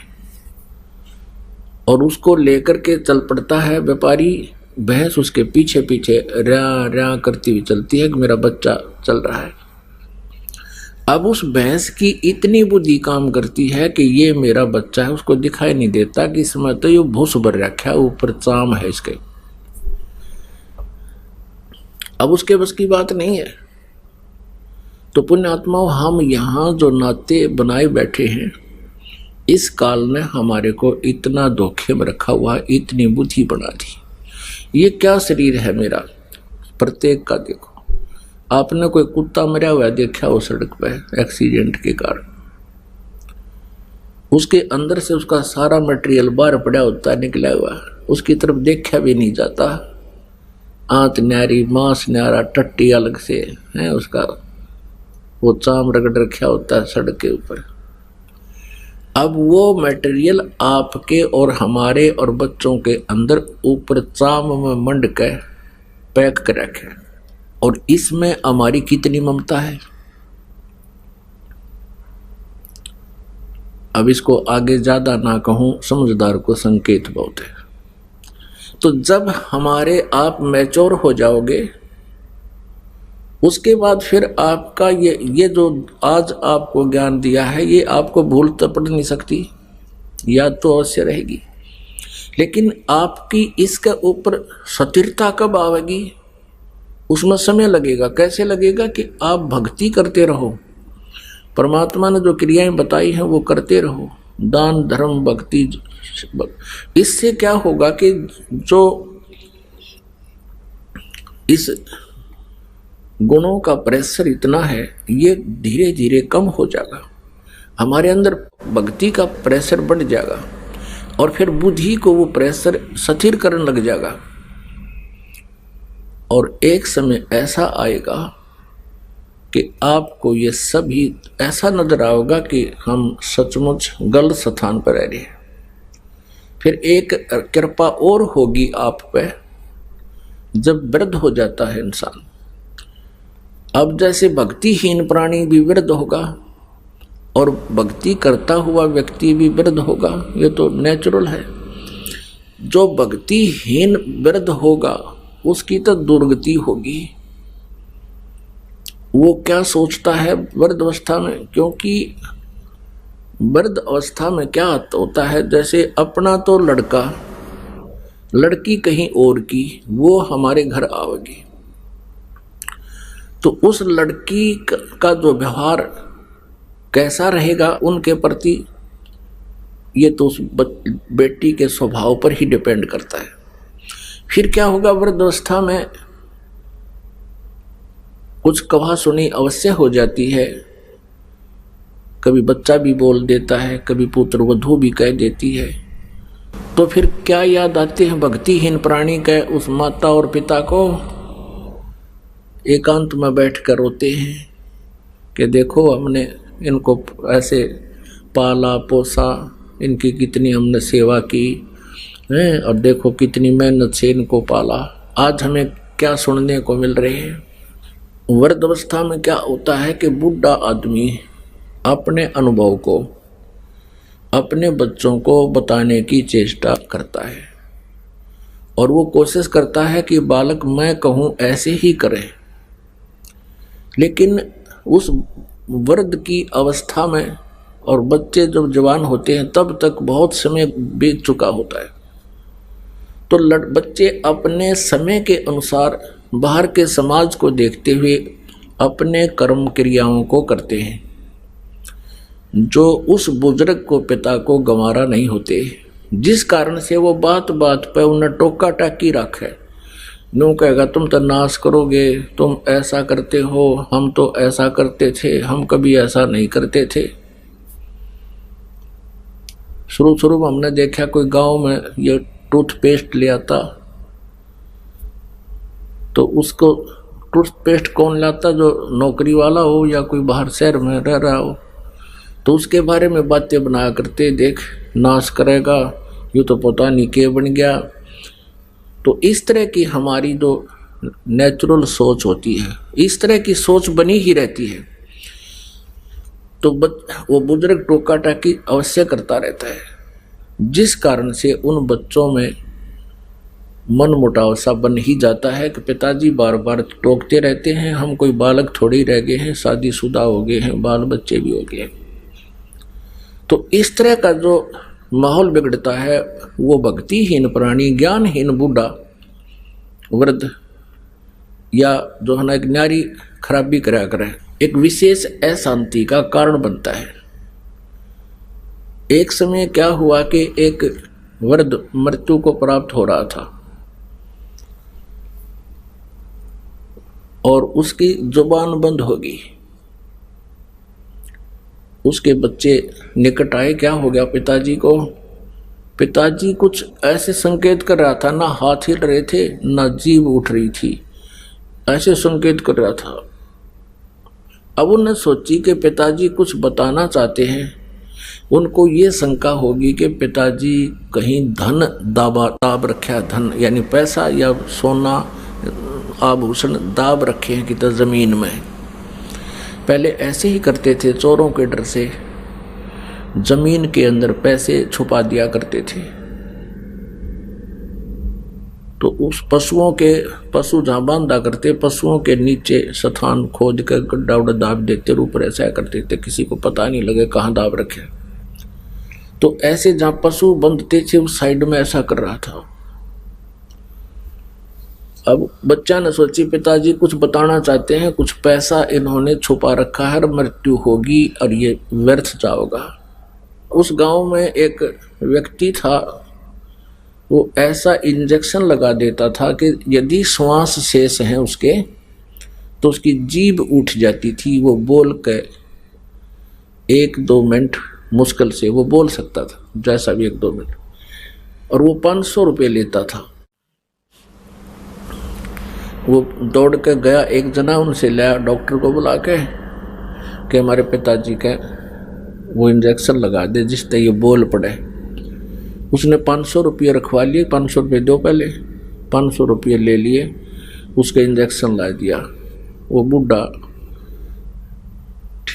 और उसको लेकर के चल पड़ता है व्यापारी। भैंस उसके पीछे पीछे रया रया करती हुई चलती है कि मेरा बच्चा चल रहा है। अब उस भैंस की इतनी बुद्धि काम करती है कि ये मेरा बच्चा है, उसको दिखाई नहीं देता कि इसमें तो ये भूस भर रखा है, ऊपर चाम है इसके। अब उसके बस की बात नहीं है। तो पुण्यात्माओं, हम यहाँ जो नाते बनाए बैठे हैं, इस काल ने हमारे को इतना धोखे में रखा हुआ है, इतनी बुद्धि बना दी। ये क्या शरीर है मेरा, प्रत्येक का देखो। आपने कोई कुत्ता मरा हुआ देखा हो सड़क पे एक्सीडेंट के कारण, उसके अंदर से उसका सारा मटेरियल बाहर पड़ा होता है, निकला हुआ, उसकी तरफ देखा भी नहीं जाता। आंत न्यारी, मांस न्यारा, टट्टी अलग से है, उसका वो चाम रगड़ रखा होता है सड़क के ऊपर। अब वो मटेरियल आपके और हमारे और बच्चों के अंदर ऊपर चाम में मंड के पैक कर रखे, और इसमें हमारी कितनी ममता है। अब इसको आगे ज्यादा ना कहूं, समझदार को संकेत बहुत है। तो जब हमारे आप मैच्योर हो जाओगे, उसके बाद फिर आपका ये जो आज आपको ज्ञान दिया है, ये आपको भूल तो पड़ नहीं सकती, याद तो अवश्य रहेगी, लेकिन आपकी इसके ऊपर स्थिरता कब आवेगी, उसमें समय लगेगा। कैसे लगेगा कि आप भक्ति करते रहो, परमात्मा ने जो क्रियाएं बताई हैं वो करते रहो, दान धर्म भक्ति। इससे क्या होगा कि जो इस गुणों का प्रेशर इतना है, ये धीरे धीरे कम हो जाएगा। हमारे अंदर भक्ति का प्रेशर बढ़ जाएगा और फिर बुद्धि को वो प्रेशर स्थिर करने लग जाएगा। और एक समय ऐसा आएगा कि आपको ये सभी ऐसा नजर आएगा कि हम सचमुच गलत स्थान पर रह रहे हैं। फिर एक कृपा और होगी आप पे, जब वृद्ध हो जाता है इंसान। अब जैसे भक्तिहीन प्राणी भी वृद्ध होगा और भक्ति करता हुआ व्यक्ति भी वृद्ध होगा, ये तो नेचुरल है। जो भक्तिहीन वृद्ध होगा उसकी तो दुर्गति होगी। वो क्या सोचता है वृद्ध अवस्था में, क्योंकि वृद्ध अवस्था में क्या होता है, जैसे अपना तो लड़का लड़की कहीं और की वो हमारे घर आवेगी, तो उस लड़की का जो व्यवहार कैसा रहेगा उनके प्रति, ये तो उस बेटी के स्वभाव पर ही डिपेंड करता है। फिर क्या होगा, वृद्धावस्था में कुछ कहा सुनी अवश्य हो जाती है, कभी बच्चा भी बोल देता है, कभी पुत्र वधू भी कह देती है। तो फिर क्या याद आते हैं भक्तिहीन प्राणी के उस माता और पिता को, एकांत में बैठ कर रोते हैं कि देखो हमने इनको ऐसे पाला पोसा, इनकी कितनी हमने सेवा की है, और देखो कितनी मेहनत से इनको पाला, आज हमें क्या सुनने को मिल रहे हैं। वृद्धावस्था में क्या होता है कि बूढ़ा आदमी अपने अनुभव को अपने बच्चों को बताने की चेष्टा करता है और वो कोशिश करता है कि बालक मैं कहूँ ऐसे ही करे, लेकिन उस वृद्ध की अवस्था में और बच्चे जब जवान होते हैं तब तक बहुत समय बीत चुका होता है। तो बच्चे अपने समय के अनुसार बाहर के समाज को देखते हुए अपने कर्म क्रियाओं को करते हैं, जो उस बुजुर्ग को पिता को गंवारा नहीं होते, जिस कारण से वो बात बात पे उन्हें टोका टाकी रखे। यूँ कहेगा तुम तो नाश करोगे, तुम ऐसा करते हो, हम तो ऐसा करते थे, हम कभी ऐसा नहीं करते थे। शुरू में हमने देखा कोई गांव में ये टूथपेस्ट ले आता, तो उसको टूथपेस्ट कौन लाता, जो नौकरी वाला हो या कोई बाहर शहर में रह रहा हो, तो उसके बारे में बातें बनाया करते, देख नाश करेगा, यूँ तो पता नहीं क्या बन गया। तो इस तरह की हमारी जो नेचुरल सोच होती है, इस तरह की सोच बनी ही रहती है। तो वो बुजुर्ग टोका टाकी अवश्य करता रहता है, जिस कारण से उन बच्चों में मन मुटाव सा बन ही जाता है कि पिताजी बार बार टोकते रहते हैं, हम कोई बालक थोड़ी रह गए हैं, शादीशुदा हो गए हैं, बाल बच्चे भी हो गए हैं। तो इस तरह का जो माहौल बिगड़ता है, वो भक्तिहीन प्राणी, ज्ञानहीन बूढ़ा वृद्ध या जो है ना एक नारी खराबी करा करे, एक विशेष अशांति का कारण बनता है। एक समय क्या हुआ कि एक वृद्ध मृत्यु को प्राप्त हो रहा था और उसकी जुबान बंद हो गई। उसके बच्चे निकट आए, क्या हो गया पिताजी को। पिताजी कुछ ऐसे संकेत कर रहा था, ना हाथ हिल रहे थे ना जीभ उठ रही थी, ऐसे संकेत कर रहा था। अब उन्हें सोची कि पिताजी कुछ बताना चाहते हैं। उनको ये शंका होगी कि पिताजी कहीं धन दाब रखा, धन यानी पैसा या सोना आभूषण दाब रखे हैं कि तो जमीन में। पहले ऐसे ही करते थे, चोरों के डर से जमीन के अंदर पैसे छुपा दिया करते थे। तो उस पशु जहाँ बांधा करते, पशुओं के नीचे स्थान खोद कर गड्ढा उड्ढा दाब देते, ऊपर ऐसा करते थे किसी को पता नहीं लगे कहाँ दाब रखे। तो ऐसे जहाँ पशु बंधते थे उस साइड में ऐसा कर रहा था। अब बच्चा ने सोची पिताजी कुछ बताना चाहते हैं, कुछ पैसा इन्होंने छुपा रखा है, मृत्यु होगी और ये व्यर्थ जाओगा। उस गांव में एक व्यक्ति था, वो ऐसा इंजेक्शन लगा देता था कि यदि श्वास शेष है उसके तो उसकी जीभ उठ जाती थी। वो बोल के 1-2 मिनट मुश्किल से वो बोल सकता था, जैसा भी 1-2 मिनट, और वो 500 रुपये लेता था। वो दौड़ के गया, एक जना उनसे लाया, डॉक्टर को बुला के कि हमारे पिताजी का वो इंजेक्शन लगा दे जिससे ये बोल पड़े। उसने 500 रुपये रखवा लिए, 500 रुपये दो पहले, 500 रुपये ले लिए, उसके इंजेक्शन ला दिया। वो बूढ़ा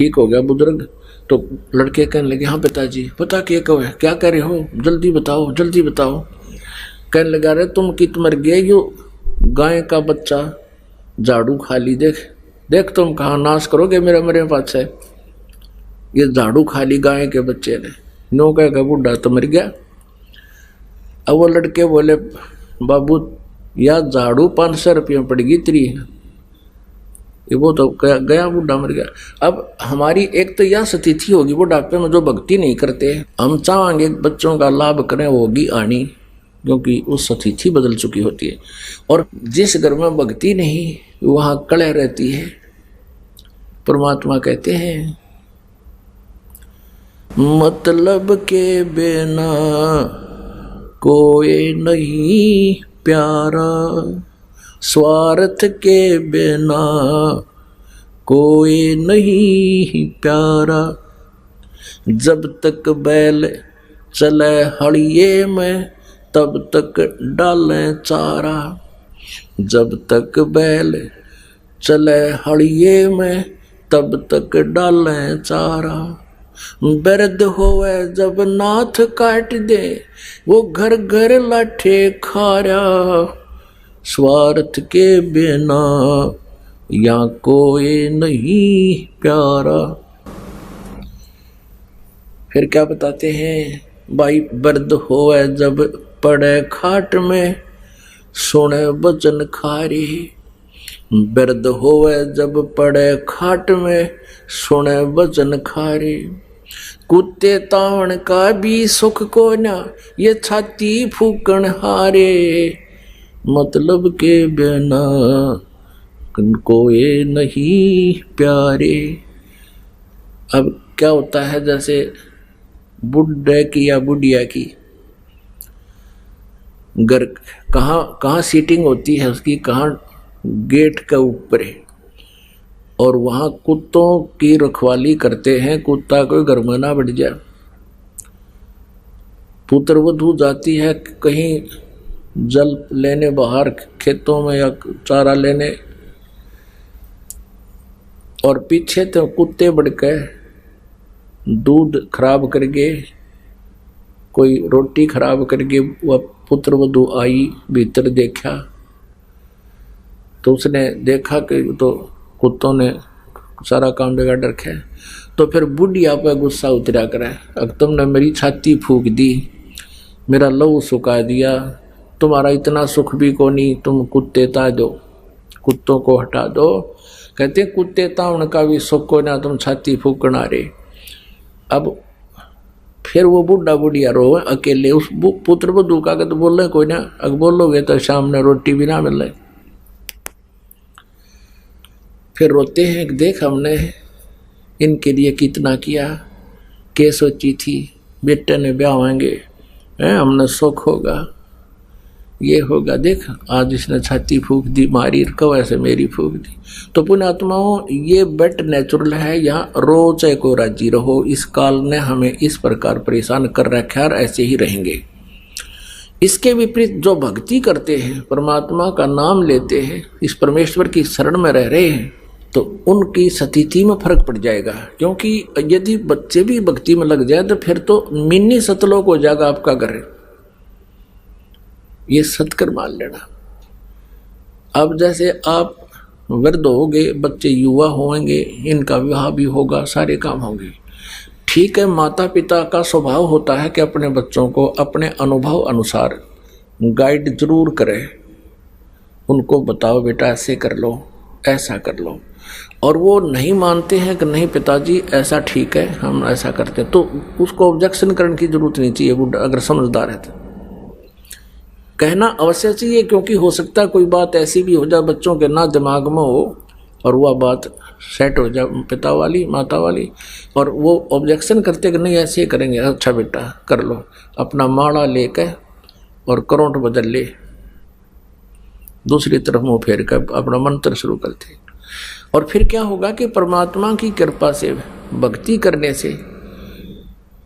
ठीक हो गया बुजुर्ग। तो लड़के कहने लगे हाँ पिताजी पता क्या कह रहे हो, जल्दी बताओ जल्दी बताओ। कहने लगा रे तुम कित मर गए, यो गाय का बच्चा झाड़ू खा ली, देख देख तुम कहाँ नाश करोगे मेरे मरे पास है। ये झाड़ू खा ली गाय के बच्चे ने। नो कह बूढ़ा तो मर गया। अब वो लड़के बोले बाबू या झाड़ू 500 रुपये में पड़ेगी तेरी, वो तो गया बूढ़ा मर गया। अब हमारी एक तो यह स्थिति होगी बुढ़ापे में जो भक्ति नहीं करते, हम चाहेंगे बच्चों का लाभ करें, वो होगी आनी, क्योंकि उस स्थिति बदल चुकी होती है। और जिस घर में भक्ति नहीं वहाँ कलह रहती है। परमात्मा कहते हैं मतलब के बिना कोई नहीं प्यारा, स्वार्थ के बिना कोई नहीं प्यारा। जब तक बैल चले हड़िए में तब तक डालें चारा, जब तक बैल चले हड़िए में तब तक डालें चारा। बिरध होवे जब नाथ काट दे वो घर घर लाठे खारा, स्वार्थ के बिना या कोई नहीं प्यारा। फिर क्या बताते हैं भाई, बिरध होवे जब पड़े खाट में सुने वचन खारी, बिरध होवे जब पड़े खाट में सुने वचन खारी। कुत्ते तावण का भी सुख को ना ये छाती फूकण हारे, मतलब के बिना कोई नहीं प्यारे। अब क्या होता है, जैसे बुढ़े की या बुढ़िया की घर कहाँ सीटिंग होती है उसकी, कहाँ गेट के ऊपर है, और वहाँ कुत्तों की रखवाली करते हैं, कुत्ता कोई घर में ना बढ़ जाए। पुत्र वधू जाती है कहीं जल लेने बाहर खेतों में या चारा लेने, और पीछे तो कुत्ते बढ़ के दूध खराब करके, कोई रोटी खराब करके वह पुत्र वधू आई, भीतर देखा तो उसने देखा कि तो कुत्तों ने सारा काम बिगाड़ रखा है। तो फिर बुढ़िया पे गुस्सा उतरा करे, अब तुमने मेरी छाती फूक दी, मेरा लहू सुखा दिया, तुम्हारा इतना सुख भी को नहीं, तुम कुत्ते ता दो, कुत्तों को हटा दो। कहते कुत्ते ता उनका भी सुख को ना, तुम छाती फूकना रे। अब फिर वो बुढ़ा बुढ़िया रो अकेले, उस पुत्र वधू का तो बोल कोई ना, अगर बोलोगे तो शाम ने रोटी भी ना मिले। फिर रोते हैं कि देख हमने इनके लिए कितना किया, के सोची थी बेटे ने ब्याह होंगे, हमने सुख होगा, ये होगा, देख आज इसने छाती फूक दी, मारी कब ऐसे मेरी फूक दी। तो पुण्यात्माओं ये बेट नेचुरल है, यहाँ रो चाहे को राजी रहो, इस काल ने हमें इस प्रकार परेशान कर रखा है और ऐसे ही रहेंगे। इसके विपरीत जो भक्ति करते हैं, परमात्मा का नाम लेते हैं, इस परमेश्वर की शरण में रह रहे हैं, तो उनकी स्थिति में फर्क पड़ जाएगा। क्योंकि यदि बच्चे भी भक्ति में लग जाए तो फिर तो मिनी सतलोक हो जाएगा आपका घर, ये सत्कर मान लेना। अब जैसे आप वृद्ध होगे, बच्चे युवा होंगे, इनका विवाह भी होगा, सारे काम होंगे, ठीक है। माता पिता का स्वभाव होता है कि अपने बच्चों को अपने अनुभव अनुसार गाइड जरूर करें, उनको बताओ बेटा ऐसे कर लो, ऐसा कर लो, और वो नहीं मानते हैं कि नहीं पिताजी ऐसा ठीक है, हम ऐसा करते हैं, तो उसको ऑब्जेक्शन करने की जरूरत नहीं चाहिए। वो अगर समझदार है तो कहना अवश्य चाहिए, क्योंकि हो सकता है कोई बात ऐसी भी हो जाए बच्चों के ना दिमाग में हो और वह बात सेट हो जाए पिता वाली माता वाली, और वो ऑब्जेक्शन करते कि नहीं ऐसे ही करेंगे, अच्छा बेटा कर लो, अपना माड़ा लेकर और करोट बदल ले, दूसरी तरफ मुँह फेर कर अपना मंत्र शुरू करते। और फिर क्या होगा कि परमात्मा की कृपा से भक्ति करने से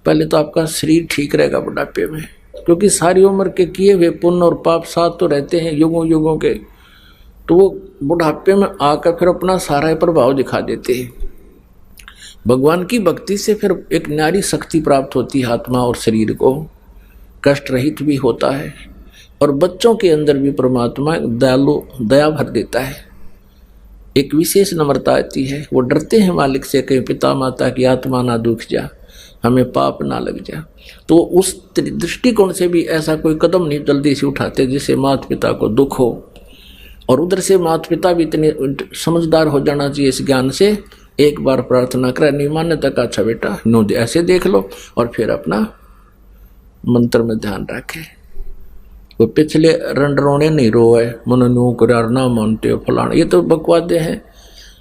पहले तो आपका शरीर ठीक रहेगा बुढ़ापे में, क्योंकि सारी उम्र के किए हुए पुण्य और पाप साथ तो रहते हैं युगों युगों के, तो वो बुढ़ापे में आकर फिर अपना सारा प्रभाव दिखा देते हैं। भगवान की भक्ति से फिर एक न्यारी शक्ति प्राप्त होती है, आत्मा और शरीर को कष्ट रहित भी होता है, और बच्चों के अंदर भी परमात्मा दयालु दया भर देता है। एक विशेष नम्रता आती है, वो डरते हैं मालिक से, कहीं पिता माता की आत्मा ना दुख जा, हमें पाप ना लग जा। तो उस दृष्टिकोण से भी ऐसा कोई कदम नहीं जल्दी से उठाते जिससे माता पिता को दुख हो। और उधर से माता पिता भी इतने समझदार हो जाना चाहिए इस ज्ञान से, एक बार प्रार्थना करें, नहीं मानने तक अच्छा बेटा नो ऐसे देख लो, और फिर अपना मंत्र में ध्यान रखें। वो पिछले रंडरोने नहीं रोए, मन नो करार ना मानते हो फलाना, ये तो बकवादे हैं,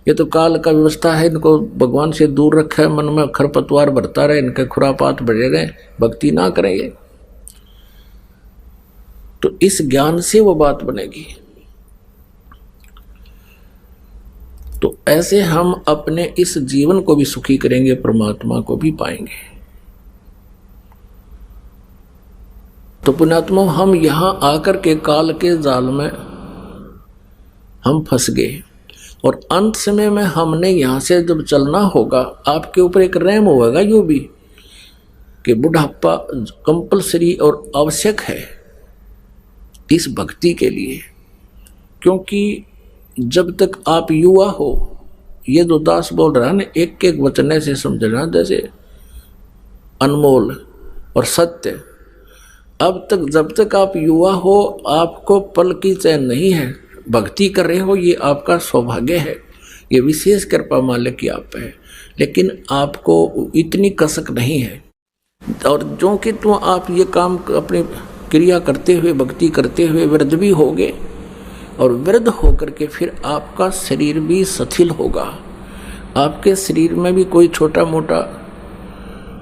ये तो काल का व्यवस्था है। इनको भगवान से दूर रखा है, मन में खरपतवार भरता रहे, इनके खुरापात बढ़े रहे, भक्ति ना करेंगे तो इस ज्ञान से वो बात बनेगी। तो ऐसे हम अपने इस जीवन को भी सुखी करेंगे, परमात्मा को भी पाएंगे। तो पुण्यात्मा, हम यहां आकर के काल के जाल में हम फंस गए, और अंत समय में हमने यहां से जब चलना होगा, आपके ऊपर एक रहम होगा यूं भी कि बुढ़ापा कंपलसरी और आवश्यक है इस भक्ति के लिए। क्योंकि जब तक आप युवा हो, ये जो दास बोल रहा है ना, एक एक वचन ऐसे समझना जैसे अनमोल और सत्य। अब तक जब तक आप युवा हो, आपको पल की चैन नहीं है, भक्ति कर रहे हो, ये आपका सौभाग्य है, ये विशेष कृपा मालिक की आप है। लेकिन आपको इतनी कसक नहीं है, और जो कि तुम आप ये काम अपनी क्रिया करते हुए, भक्ति करते हुए वृद्ध भी होगे, और वृद्ध होकर के फिर आपका शरीर भी शिथिल होगा। आपके शरीर में भी कोई छोटा मोटा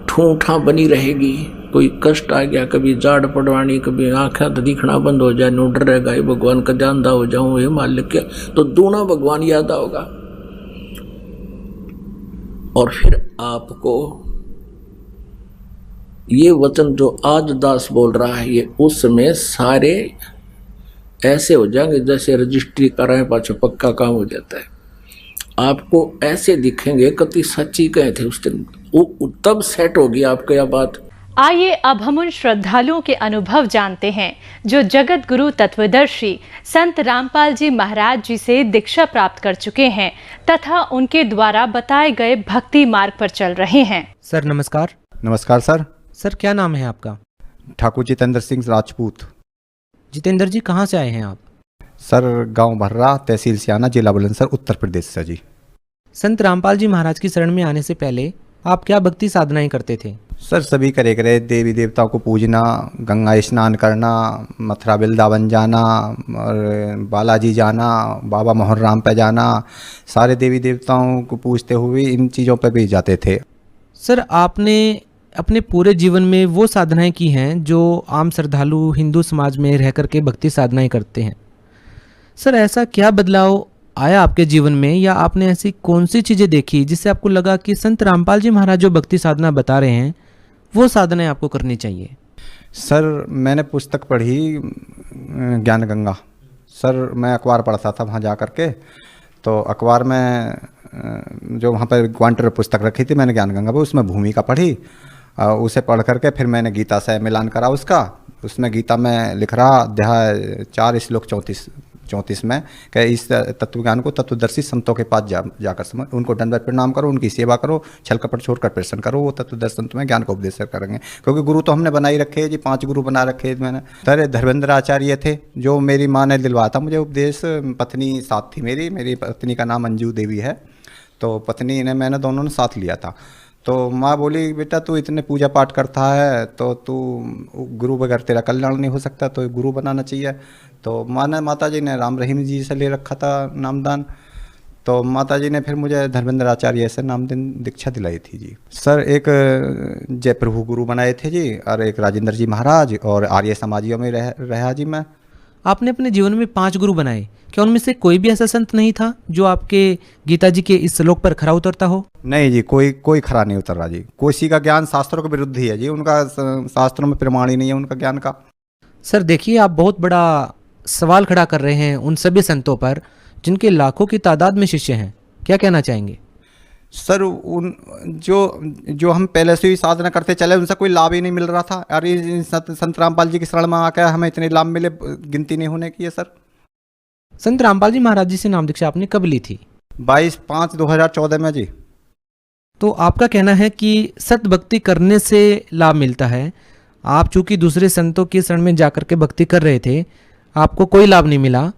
ठूठा बनी रहेगी, कोई कष्ट आ गया, कभी जाड़ पड़वानी, कभी आँखें दिखना बंद हो जाए, नो डर रहेगा, भगवान का जानदा हो जाऊं, ये मालिक क्या, तो दूना भगवान याद आओगा। और फिर आपको ये वचन जो आज दास बोल रहा है, ये उसमें सारे ऐसे हो जाएंगे जैसे रजिस्ट्री कराएं पाछो पक्का काम हो जाता है। आपको ऐसे दिखेंगे, कति सच्ची कहे थे उस दिन, तब सेट होगी आपको यह बात। आइए अब हम उन श्रद्धालुओं के अनुभव जानते हैं जो जगत गुरु तत्वदर्शी संत रामपाल जी महाराज जी से दीक्षा प्राप्त कर चुके हैं तथा उनके द्वारा बताए गए भक्ति मार्ग पर चल रहे हैं। सर नमस्कार। नमस्कार सर। सर क्या नाम है आपका? ठाकुर जितेंद्र सिंह राजपूत। जितेंद्र जी कहाँ से आए हैं आप? सर गांव भर्रा, तहसील सियाना, जिला बुलंदशहर, उत्तर प्रदेश से जी। संत रामपाल जी महाराज की शरण में आने से पहले आप क्या भक्ति साधनाएं करते थे? सर सभी करे करे, देवी देवताओं को पूजना, गंगा स्नान करना, मथुरा वृंदावन जाना, और बालाजी जाना, बाबा मोहन राम पे जाना, सारे देवी देवताओं को पूजते हुए इन चीज़ों पे भी जाते थे। सर आपने अपने पूरे जीवन में वो साधनाएं की हैं जो आम श्रद्धालु हिंदू समाज में रह करके भक्ति साधनाएं करते हैं। सर ऐसा क्या बदलाव आया आपके जीवन में, या आपने ऐसी कौन सी चीज़ें देखी जिससे आपको लगा कि संत रामपाल जी महाराज जो भक्ति साधना बता रहे हैं वो साधनाएं आपको करनी चाहिए? सर मैंने पुस्तक पढ़ी ज्ञान गंगा। सर मैं अखबार पढ़ता था वहाँ जा कर के, तो अखबार में जो वहाँ पर क्वांटर पुस्तक रखी थी मैंने ज्ञान गंगा पर, उसमें भूमिका पढ़ी। उसे पढ़ करके फिर मैंने गीता से मिलान करा उसका। उसमें गीता में लिख रहा अध्याय 4 श्लोक 34 में कि इस तत्वज्ञान को तत्वदर्शी संतों के पास जाकर समझ, उनको दंडवत प्रणाम करो, उनकी सेवा करो, छल कपट छोड़कर प्रसन्न करो, वो तत्वदर्शी संत में ज्ञान को उपदेश करेंगे। क्योंकि गुरु तो हमने बना ही रखे हैं जी, 5 गुरु बना रखे हैं मैंने। सर धर्मेंद्र आचार्य थे जो मेरी माँ ने दिलवाया था मुझे उपदेश। पत्नी साथ थी मेरी पत्नी का नाम अंजू देवी है, तो पत्नी ने मैंने दोनों ने साथ लिया था। तो माँ बोली बेटा तू इतने पूजा पाठ करता है तो तू गुरु बगैर तेरा कल्याण नहीं हो सकता, तो गुरु बनाना चाहिए। तो माता जी ने राम रहीम जी से ले रखा था नामदान, तो माता जी ने फिर मुझे धर्मेंद्र आचार्य से नामदान दीक्षा दिलाई थी जी। सर एक जयप्रभु गुरु बनाए थे जी, और एक राजेंद्र जी महाराज, और आर्य समाजियों में रहा जी मैं। आपने अपने जीवन में 5 गुरु बनाए, क्या उनमें से कोई भी ऐसा संत नहीं था जो आपके गीता जी के इस श्लोक पर खरा उतरता हो? नहीं जी, कोई खरा नहीं उतर रहा जी। कोई का ज्ञान शास्त्रों के विरुद्ध ही है जी, उनका शास्त्रों में प्रमाण ही नहीं है उनका ज्ञान का। सर देखिए आप बहुत बड़ा सवाल खड़ा कर रहे हैं उन सभी संतों पर जिनके लाखों की तादाद में शिष्य हैं, क्या कहना चाहेंगे? सर उन जो जो हम पहले से ही साधना करते चले उनसे कोई लाभ ही नहीं मिल रहा था। अरे संत रामपाल जी की शरण में आकर हमें इतने लाभ मिले, गिनती नहीं होने की है सर। संत रामपाल जी महाराज जी से नाम दीक्षा आपने कब ली थी? 22/5/2014 में जी। तो आपका कहना है कि सत भक्ति करने से लाभ मिलता है। आप चूंकि दूसरे संतों की शरण में जाकर के भक्ति कर रहे थे, आपको कोई लाभ नहीं मिला,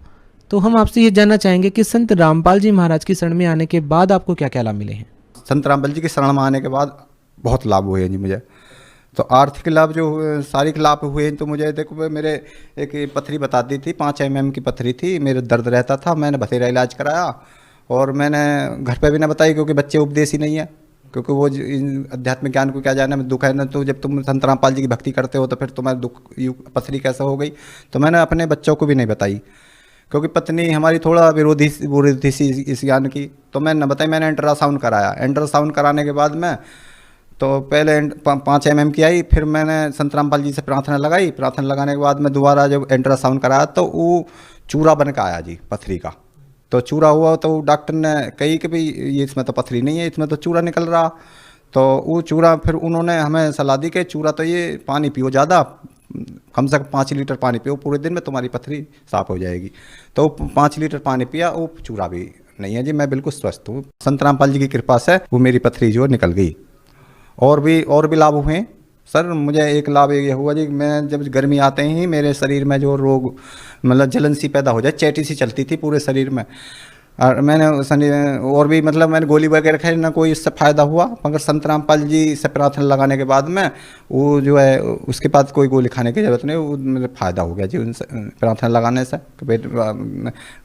तो हम आपसे ये जानना चाहेंगे कि संत रामपाल जी महाराज की शरण में आने के बाद आपको क्या क्या लाभ मिले हैं? संत रामपाल जी की शरण में आने के बाद बहुत लाभ हुए हैं जी मुझे। तो आर्थिक लाभ जो हुए, शारीरिक लाभ हुए, तो मुझे देखो मेरे एक पथरी बता दी थी, 5 mm की पथरी थी, मेरे दर्द रहता था, मैंने बथेरा इलाज कराया और मैंने घर पे भी ना बताई क्योंकि बच्चे उपदेश ही नहीं है, क्योंकि वो अध्यात्मिक ज्ञान को क्या जाने में दुख है ना। तो जब तुम संत रामपाल जी की भक्ति करते हो तो फिर तुम्हारा दुख पथरी कैसा हो गई, तो मैंने अपने बच्चों को भी नहीं बताई क्योंकि पत्नी हमारी थोड़ा विरोधी थी इस ज्ञान की। तो मैंने न बताई, मैंने अल्ट्रासाउंड कराया। अल्ट्रासाउंड कराने के बाद में तो पहले 5 mm की आई, फिर मैंने संत रामपाल जी से प्रार्थना लगाई। प्रार्थना लगाने के बाद में दोबारा जब अल्ट्रासाउंड कराया तो वो चूरा बन के आया जी पथरी का। तो चूरा हुआ तो डॉक्टर ने कही कि भाई ये इसमें तो पथरी नहीं है, इसमें तो चूरा निकल रहा। तो वो चूरा फिर उन्होंने हमें सलाह दी कि चूरा तो ये पानी पियो ज़्यादा, कम से कम 5 लीटर पानी पियो पूरे दिन में, तुम्हारी पथरी साफ हो जाएगी। तो 5 लीटर पानी पिया, वो चूरा भी नहीं है जी, मैं बिल्कुल स्वस्थ हूँ। संत रामपाल जी की कृपा से वो मेरी पथरी जो निकल गई। और भी लाभ हुए सर। मुझे एक लाभ ये हुआ जी, मैं जब गर्मी आते ही मेरे शरीर में जो रोग मतलब जलन सी पैदा हो जाए, चैटी सी चलती थी पूरे शरीर में। और मैंने और भी मतलब मैंने गोली वगैरह खाई ना, कोई इससे फ़ायदा हुआ। मगर संत रामपाल जी से प्रार्थना लगाने के बाद में वो जो है उसके बाद कोई गोली खाने की ज़रूरत नहीं, वो मतलब फ़ायदा हो गया जी उनसे प्रार्थना लगाने से। कि बेटे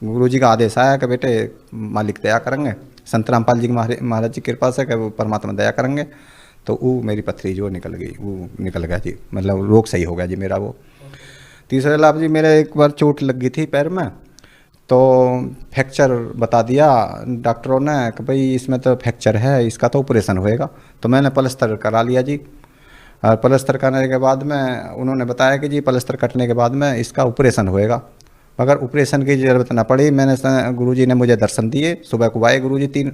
गुरु जी का आदेश आया कि बेटे मालिक दया करेंगे, संत रामपाल जी महाराज जी की कृपा से कि वो परमात्मा दया करेंगे। तो वो मेरी पथरी जो निकल गई, वो निकल गया जी, मतलब रोग सही हो गया जी मेरा वो। तीसरा लाभ जी, मेरे एक बार चोट लग गई थी पैर में, तो फ्रैक्चर बता दिया डॉक्टरों ने कि भाई इसमें तो फ्रैक्चर है, इसका तो ऑपरेशन होएगा। तो मैंने प्लास्टर करा लिया जी। और प्लास्टर करने के बाद में उन्होंने बताया कि जी प्लास्टर कटने के बाद में इसका ऑपरेशन होएगा, मगर ऑपरेशन की ज़रूरत ना पड़ी। गुरुजी ने मुझे दर्शन दिए, सुबह को आए गुरुजी 3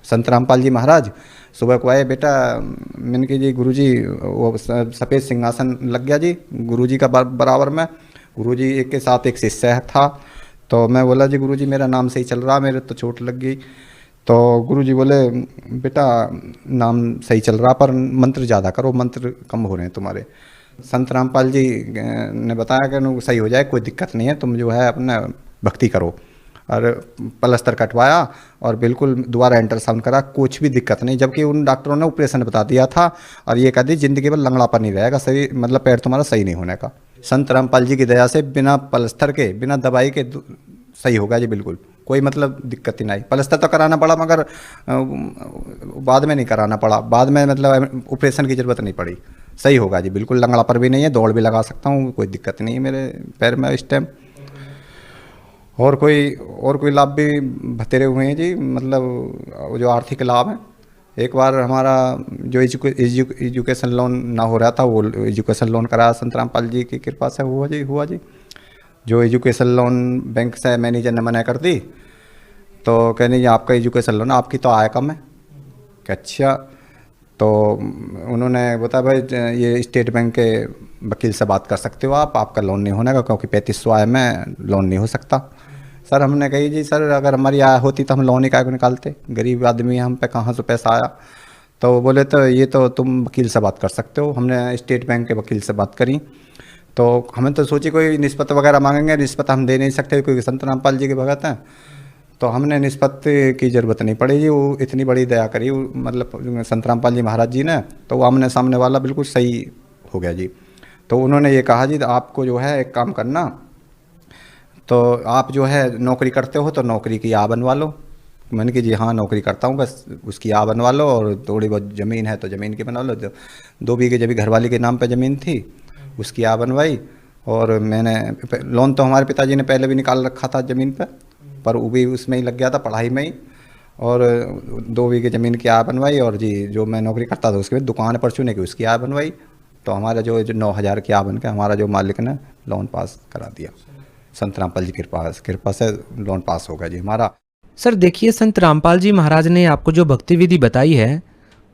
संत रामपाल जी महाराज सुबह को आए। बेटा मैंने कहा जी गुरुजी वो सफ़ेद सिंहासन लग गया जी गुरुजी का बराबर में। गुरुजी एक के साथ एक शिष्य था। तो मैं बोला जी गुरुजी मेरा नाम सही चल रहा, मेरे तो चोट लग गई। तो गुरुजी बोले बेटा नाम सही चल रहा पर मंत्र ज़्यादा करो, मंत्र कम हो रहे हैं तुम्हारे। संत रामपाल जी ने बताया कि सही हो जाए, कोई दिक्कत नहीं है, तुम जो है अपना भक्ति करो। और प्लास्टर कटवाया और बिल्कुल दोबारा अल्ट्रासाउंड करा, कुछ भी दिक्कत नहीं। जबकि उन डॉक्टरों ने ऑपरेशन बता दिया था और ये कह दी ज़िंदगी भर लंगड़ापन नहीं रहेगा, सही मतलब पैर तुम्हारा सही नहीं होने का। संत रामपाल जी की दया से बिना प्लास्टर के बिना दवाई के सही होगा जी, बिल्कुल कोई मतलब दिक्कत ही नहीं। प्लास्टर तो कराना पड़ा मगर बाद में नहीं कराना पड़ा, बाद में मतलब ऑपरेशन की ज़रूरत नहीं पड़ी, सही होगा जी बिल्कुल। लंगड़ापन भी नहीं है, दौड़ भी लगा सकता हूँ, कोई दिक्कत नहीं है मेरे पैर में इस टाइम। और कोई लाभ भी बतेरे हुए हैं जी, मतलब जो आर्थिक लाभ है। एक बार हमारा जो एजुकेशन लोन ना हो रहा था, वो एजुकेशन लोन कराया संत रामपाल जी की कृपा से हुआ जी। जो एजुकेशन लोन बैंक से मैनेजर ने मना कर दी, तो कहने जी आपका एजुकेशन लोन, आपकी तो आय कम है। अच्छा, तो उन्होंने बताया भाई ये स्टेट बैंक के वकील से बात कर सकते हो आप, आपका लोन नहीं होने का क्योंकि 3500 आय में लोन नहीं हो सकता। सर हमने कही जी सर अगर हमारी आय होती तो हम लोन ही काहे को निकालते, गरीब आदमी हम पे कहाँ से पैसा आया। तो बोले तो ये तो तुम वकील से बात कर सकते हो। हमने स्टेट बैंक के वकील से बात करी, तो हमें तो सोची कोई निस्बत वगैरह मांगेंगे, निस्बत हम दे नहीं सकते क्योंकि संत रामपाल जी के भगत हैं। तो हमने निस्बत की ज़रूरत नहीं पड़ी जी, वो इतनी बड़ी दया करी मतलब संत रामपाल जी महाराज जी ने, तो वो आमने सामने वाला बिल्कुल सही हो गया जी। तो उन्होंने ये कहा जी आपको जो है एक काम करना, तो आप जो है नौकरी करते हो तो नौकरी की आ बनवा लो। मैंने कि जी हाँ नौकरी करता हूँ, बस उसकी आ बनवा लो, और थोड़ी बहुत ज़मीन है तो ज़मीन की बनवा लो। 2 बीघे जब घरवाली के नाम पे ज़मीन थी उसकी आ बनवाई। और मैंने लोन तो हमारे पिताजी ने पहले भी निकाल रखा था ज़मीन पर वो भी उसमें ही लग गया था पढ़ाई में ही। और 2 बीघे ज़मीन की आ बनवाई, और जी जो मैं नौकरी करता था उसके बाद दुकान पर चुने की उसकी आ बनवाई। तो हमारा जो 9,000 की आ बन के हमारा जो मालिक ने लोन पास करा दिया। संत रामपाल जी कृपा से लोन पास होगा जी हमारा। सर देखिए, संत रामपाल जी महाराज ने आपको जो भक्ति विधि बताई है,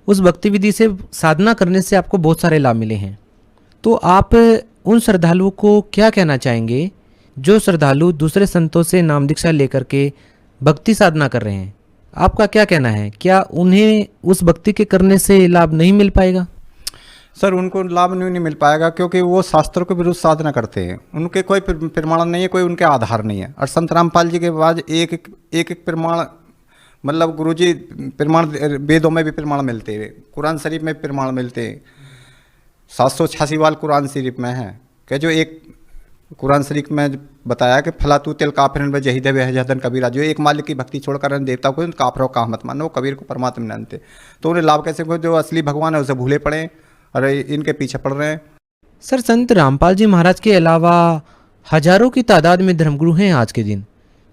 उस भक्ति विधि से साधना करने से आपको बहुत सारे लाभ मिले हैं। तो आप उन श्रद्धालुओं को क्या कहना चाहेंगे जो श्रद्धालु दूसरे संतों से नाम दीक्षा लेकर के भक्ति साधना कर रहे हैं? आपका क्या कहना है, क्या उन्हें उस भक्ति के करने से लाभ नहीं मिल पाएगा? सर उनको लाभ नहीं मिल पाएगा क्योंकि वो शास्त्रों के विरुद्ध साधना करते हैं। उनके कोई प्रमाण नहीं है, कोई उनके आधार नहीं है। और संत रामपाल जी के बाद एक प्रमाण, मतलब गुरुजी प्रमाण, वेदों में भी प्रमाण मिलते हैं, कुरान शरीफ में प्रमाण मिलते हैं। 786 वाल कुरान शरीफ में है कि जो एक कुरान शरीफ में बताया कि फलातू तिल काफिरन व जहीद वहजदन कबीरा, जो एक मालिक की भक्ति छोड़कर देवता को काफिरों का मत मानो, कबीर को परमात्मा मानते। तो उन्हें लाभ कैसे हो? जो असली भगवान है उसे भूले पड़े और इनके पीछे पड़ रहे हैं। सर संत रामपाल जी महाराज के अलावा हजारों की तादाद में धर्मगुरु हैं आज के दिन।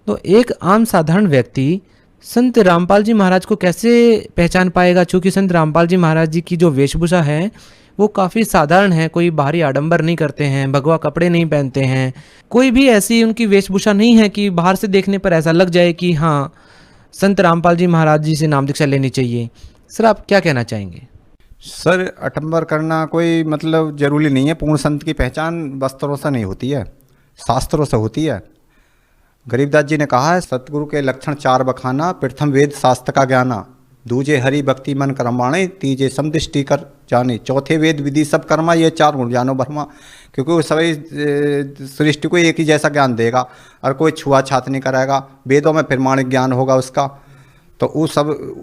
तो एक आम साधारण व्यक्ति संत रामपाल जी महाराज को कैसे पहचान पाएगा? चूँकि संत रामपाल जी महाराज जी की जो वेशभूषा है वो काफ़ी साधारण है, कोई बाहरी आडंबर नहीं करते हैं, भगवा कपड़े नहीं पहनते हैं, कोई भी ऐसी उनकी वेशभूषा नहीं है कि बाहर से देखने पर ऐसा लग जाए कि हाँ संत रामपाल जी महाराज जी से नाम दीक्षा लेनी चाहिए। सर आप क्या कहना चाहेंगे? सर आडंबर करना कोई मतलब जरूरी नहीं है। पूर्ण संत की पहचान वस्त्रों से नहीं होती है, शास्त्रों से होती है। गरीबदास जी ने कहा है, सतगुरु के लक्षण 4 बखाना, प्रथम वेद शास्त्र का ज्ञाना, दूजे हरि भक्ति मन कर्माणे, तीजे समदृष्टि कर जाने, चौथे वेद विधि सब कर्मा, ये 4 गुण जानो भरमा। क्योंकि वो सभी सृष्टि को एक ही जैसा ज्ञान देगा और कोई छुआछात नहीं कराएगा। वेदों में प्रमाणिक ज्ञान होगा उसका, तो वो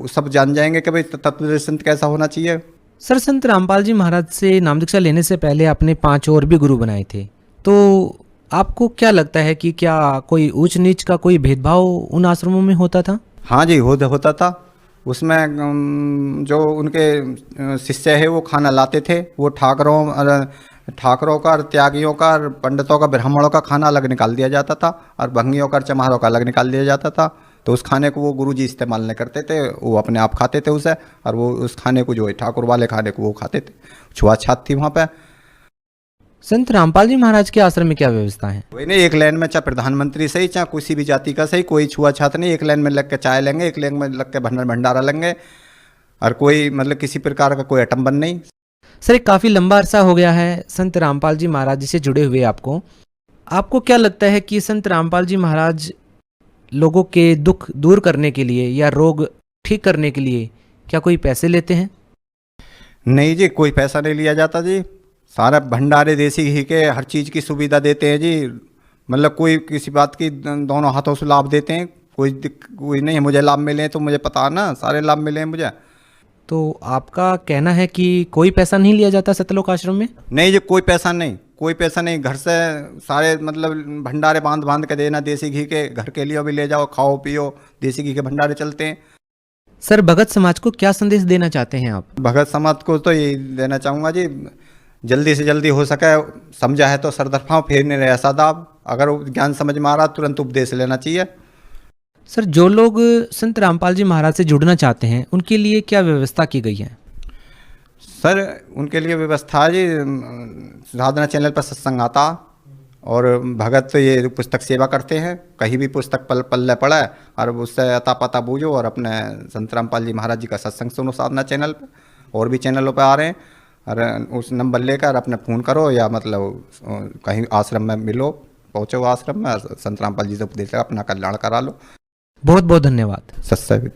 सब जान जाएंगे कि भाई तत्वदर्शी संत कैसा होना चाहिए। सर संत रामपाल जी महाराज से नाम दीक्षा लेने से पहले आपने 5 और भी गुरु बनाए थे, तो आपको क्या लगता है कि क्या कोई ऊंच नीच का कोई भेदभाव उन आश्रमों में होता था? हाँ जी, होता था। उसमें जो उनके शिष्य है वो खाना लाते थे, वो ठाकरों का, त्यागियों का, पंडितों का, ब्राह्मणों का खाना अलग निकाल दिया जाता था और भंगियों का, चमारों का अलग निकाल दिया जाता था। तो उस खाने को वो गुरुजी इस्तेमाल नहीं करते थे, वो अपने आप खाते थे उसे, और वो उस खाने को जो है ठाकुर वाले खाने को वो खाते थे। छुआछात थी वहाँ पे। संत रामपाल जी महाराज के आश्रम में क्या व्यवस्था है? कोई नहीं, एक लाइन में चाहे प्रधानमंत्री सही चाहे किसी भी जाति का सही, कोई छुआछात नहीं। एक लाइन में लग के चाय लेंगे, एक लाइन में लग के भंडारा लेंगे, और कोई मतलब किसी प्रकार का कोई अटम्बन नहीं। सर एक काफ़ी लंबा अरसा हो गया है संत रामपाल जी महाराज जी से जुड़े हुए आपको क्या लगता है कि संत रामपाल जी महाराज लोगों के दुख दूर करने के लिए या रोग ठीक करने के लिए क्या कोई पैसे लेते हैं? नहीं जी, कोई पैसा नहीं लिया जाता जी। सारा भंडारे देसी घी के हर चीज़ की सुविधा देते हैं जी। मतलब कोई किसी बात की दोनों हाथों से लाभ देते हैं। कोई नहीं, मुझे लाभ मिले तो मुझे पता है ना, सारे लाभ मिले हैं मुझे। तो आपका कहना है कि कोई पैसा नहीं लिया जाता सतलोक आश्रम में? नहीं जी, कोई पैसा नहीं। घर से सारे मतलब भंडारे बांध के देना, देसी घी के, घर के लिए भी ले जाओ, खाओ पियो, देसी घी के भंडारे चलते हैं। सर भगत समाज को क्या संदेश देना चाहते हैं आप? भगत समाज को तो यही देना चाहूँगा जी, जल्दी से जल्दी हो सके, समझा है तो सरदरफा फेरने रहे सादाब। अगर ज्ञान समझ में आ रहा तुरंत उपदेश लेना चाहिए। सर जो लोग संत रामपाल जी महाराज से जुड़ना चाहते हैं उनके लिए क्या व्यवस्था की गई है? सर उनके लिए व्यवस्था जी, साधना चैनल पर सत्संग आता और भगत ये पुस्तक सेवा करते हैं। कहीं भी पुस्तक पल्ले पड़ा है और उससे अता पता बूझो और अपने संत रामपाल जी महाराज जी का सत्संग सुनो साधना चैनल पर। और भी चैनलों पर आ रहे हैं, और उस नंबर लेकर अपने फ़ोन करो या मतलब कहीं आश्रम में मिलो, पहुँचो आश्रम में, संत रामपाल जी से उपदेश अपना कल्याण करा लो। बहुत बहुत धन्यवाद। सत्संग।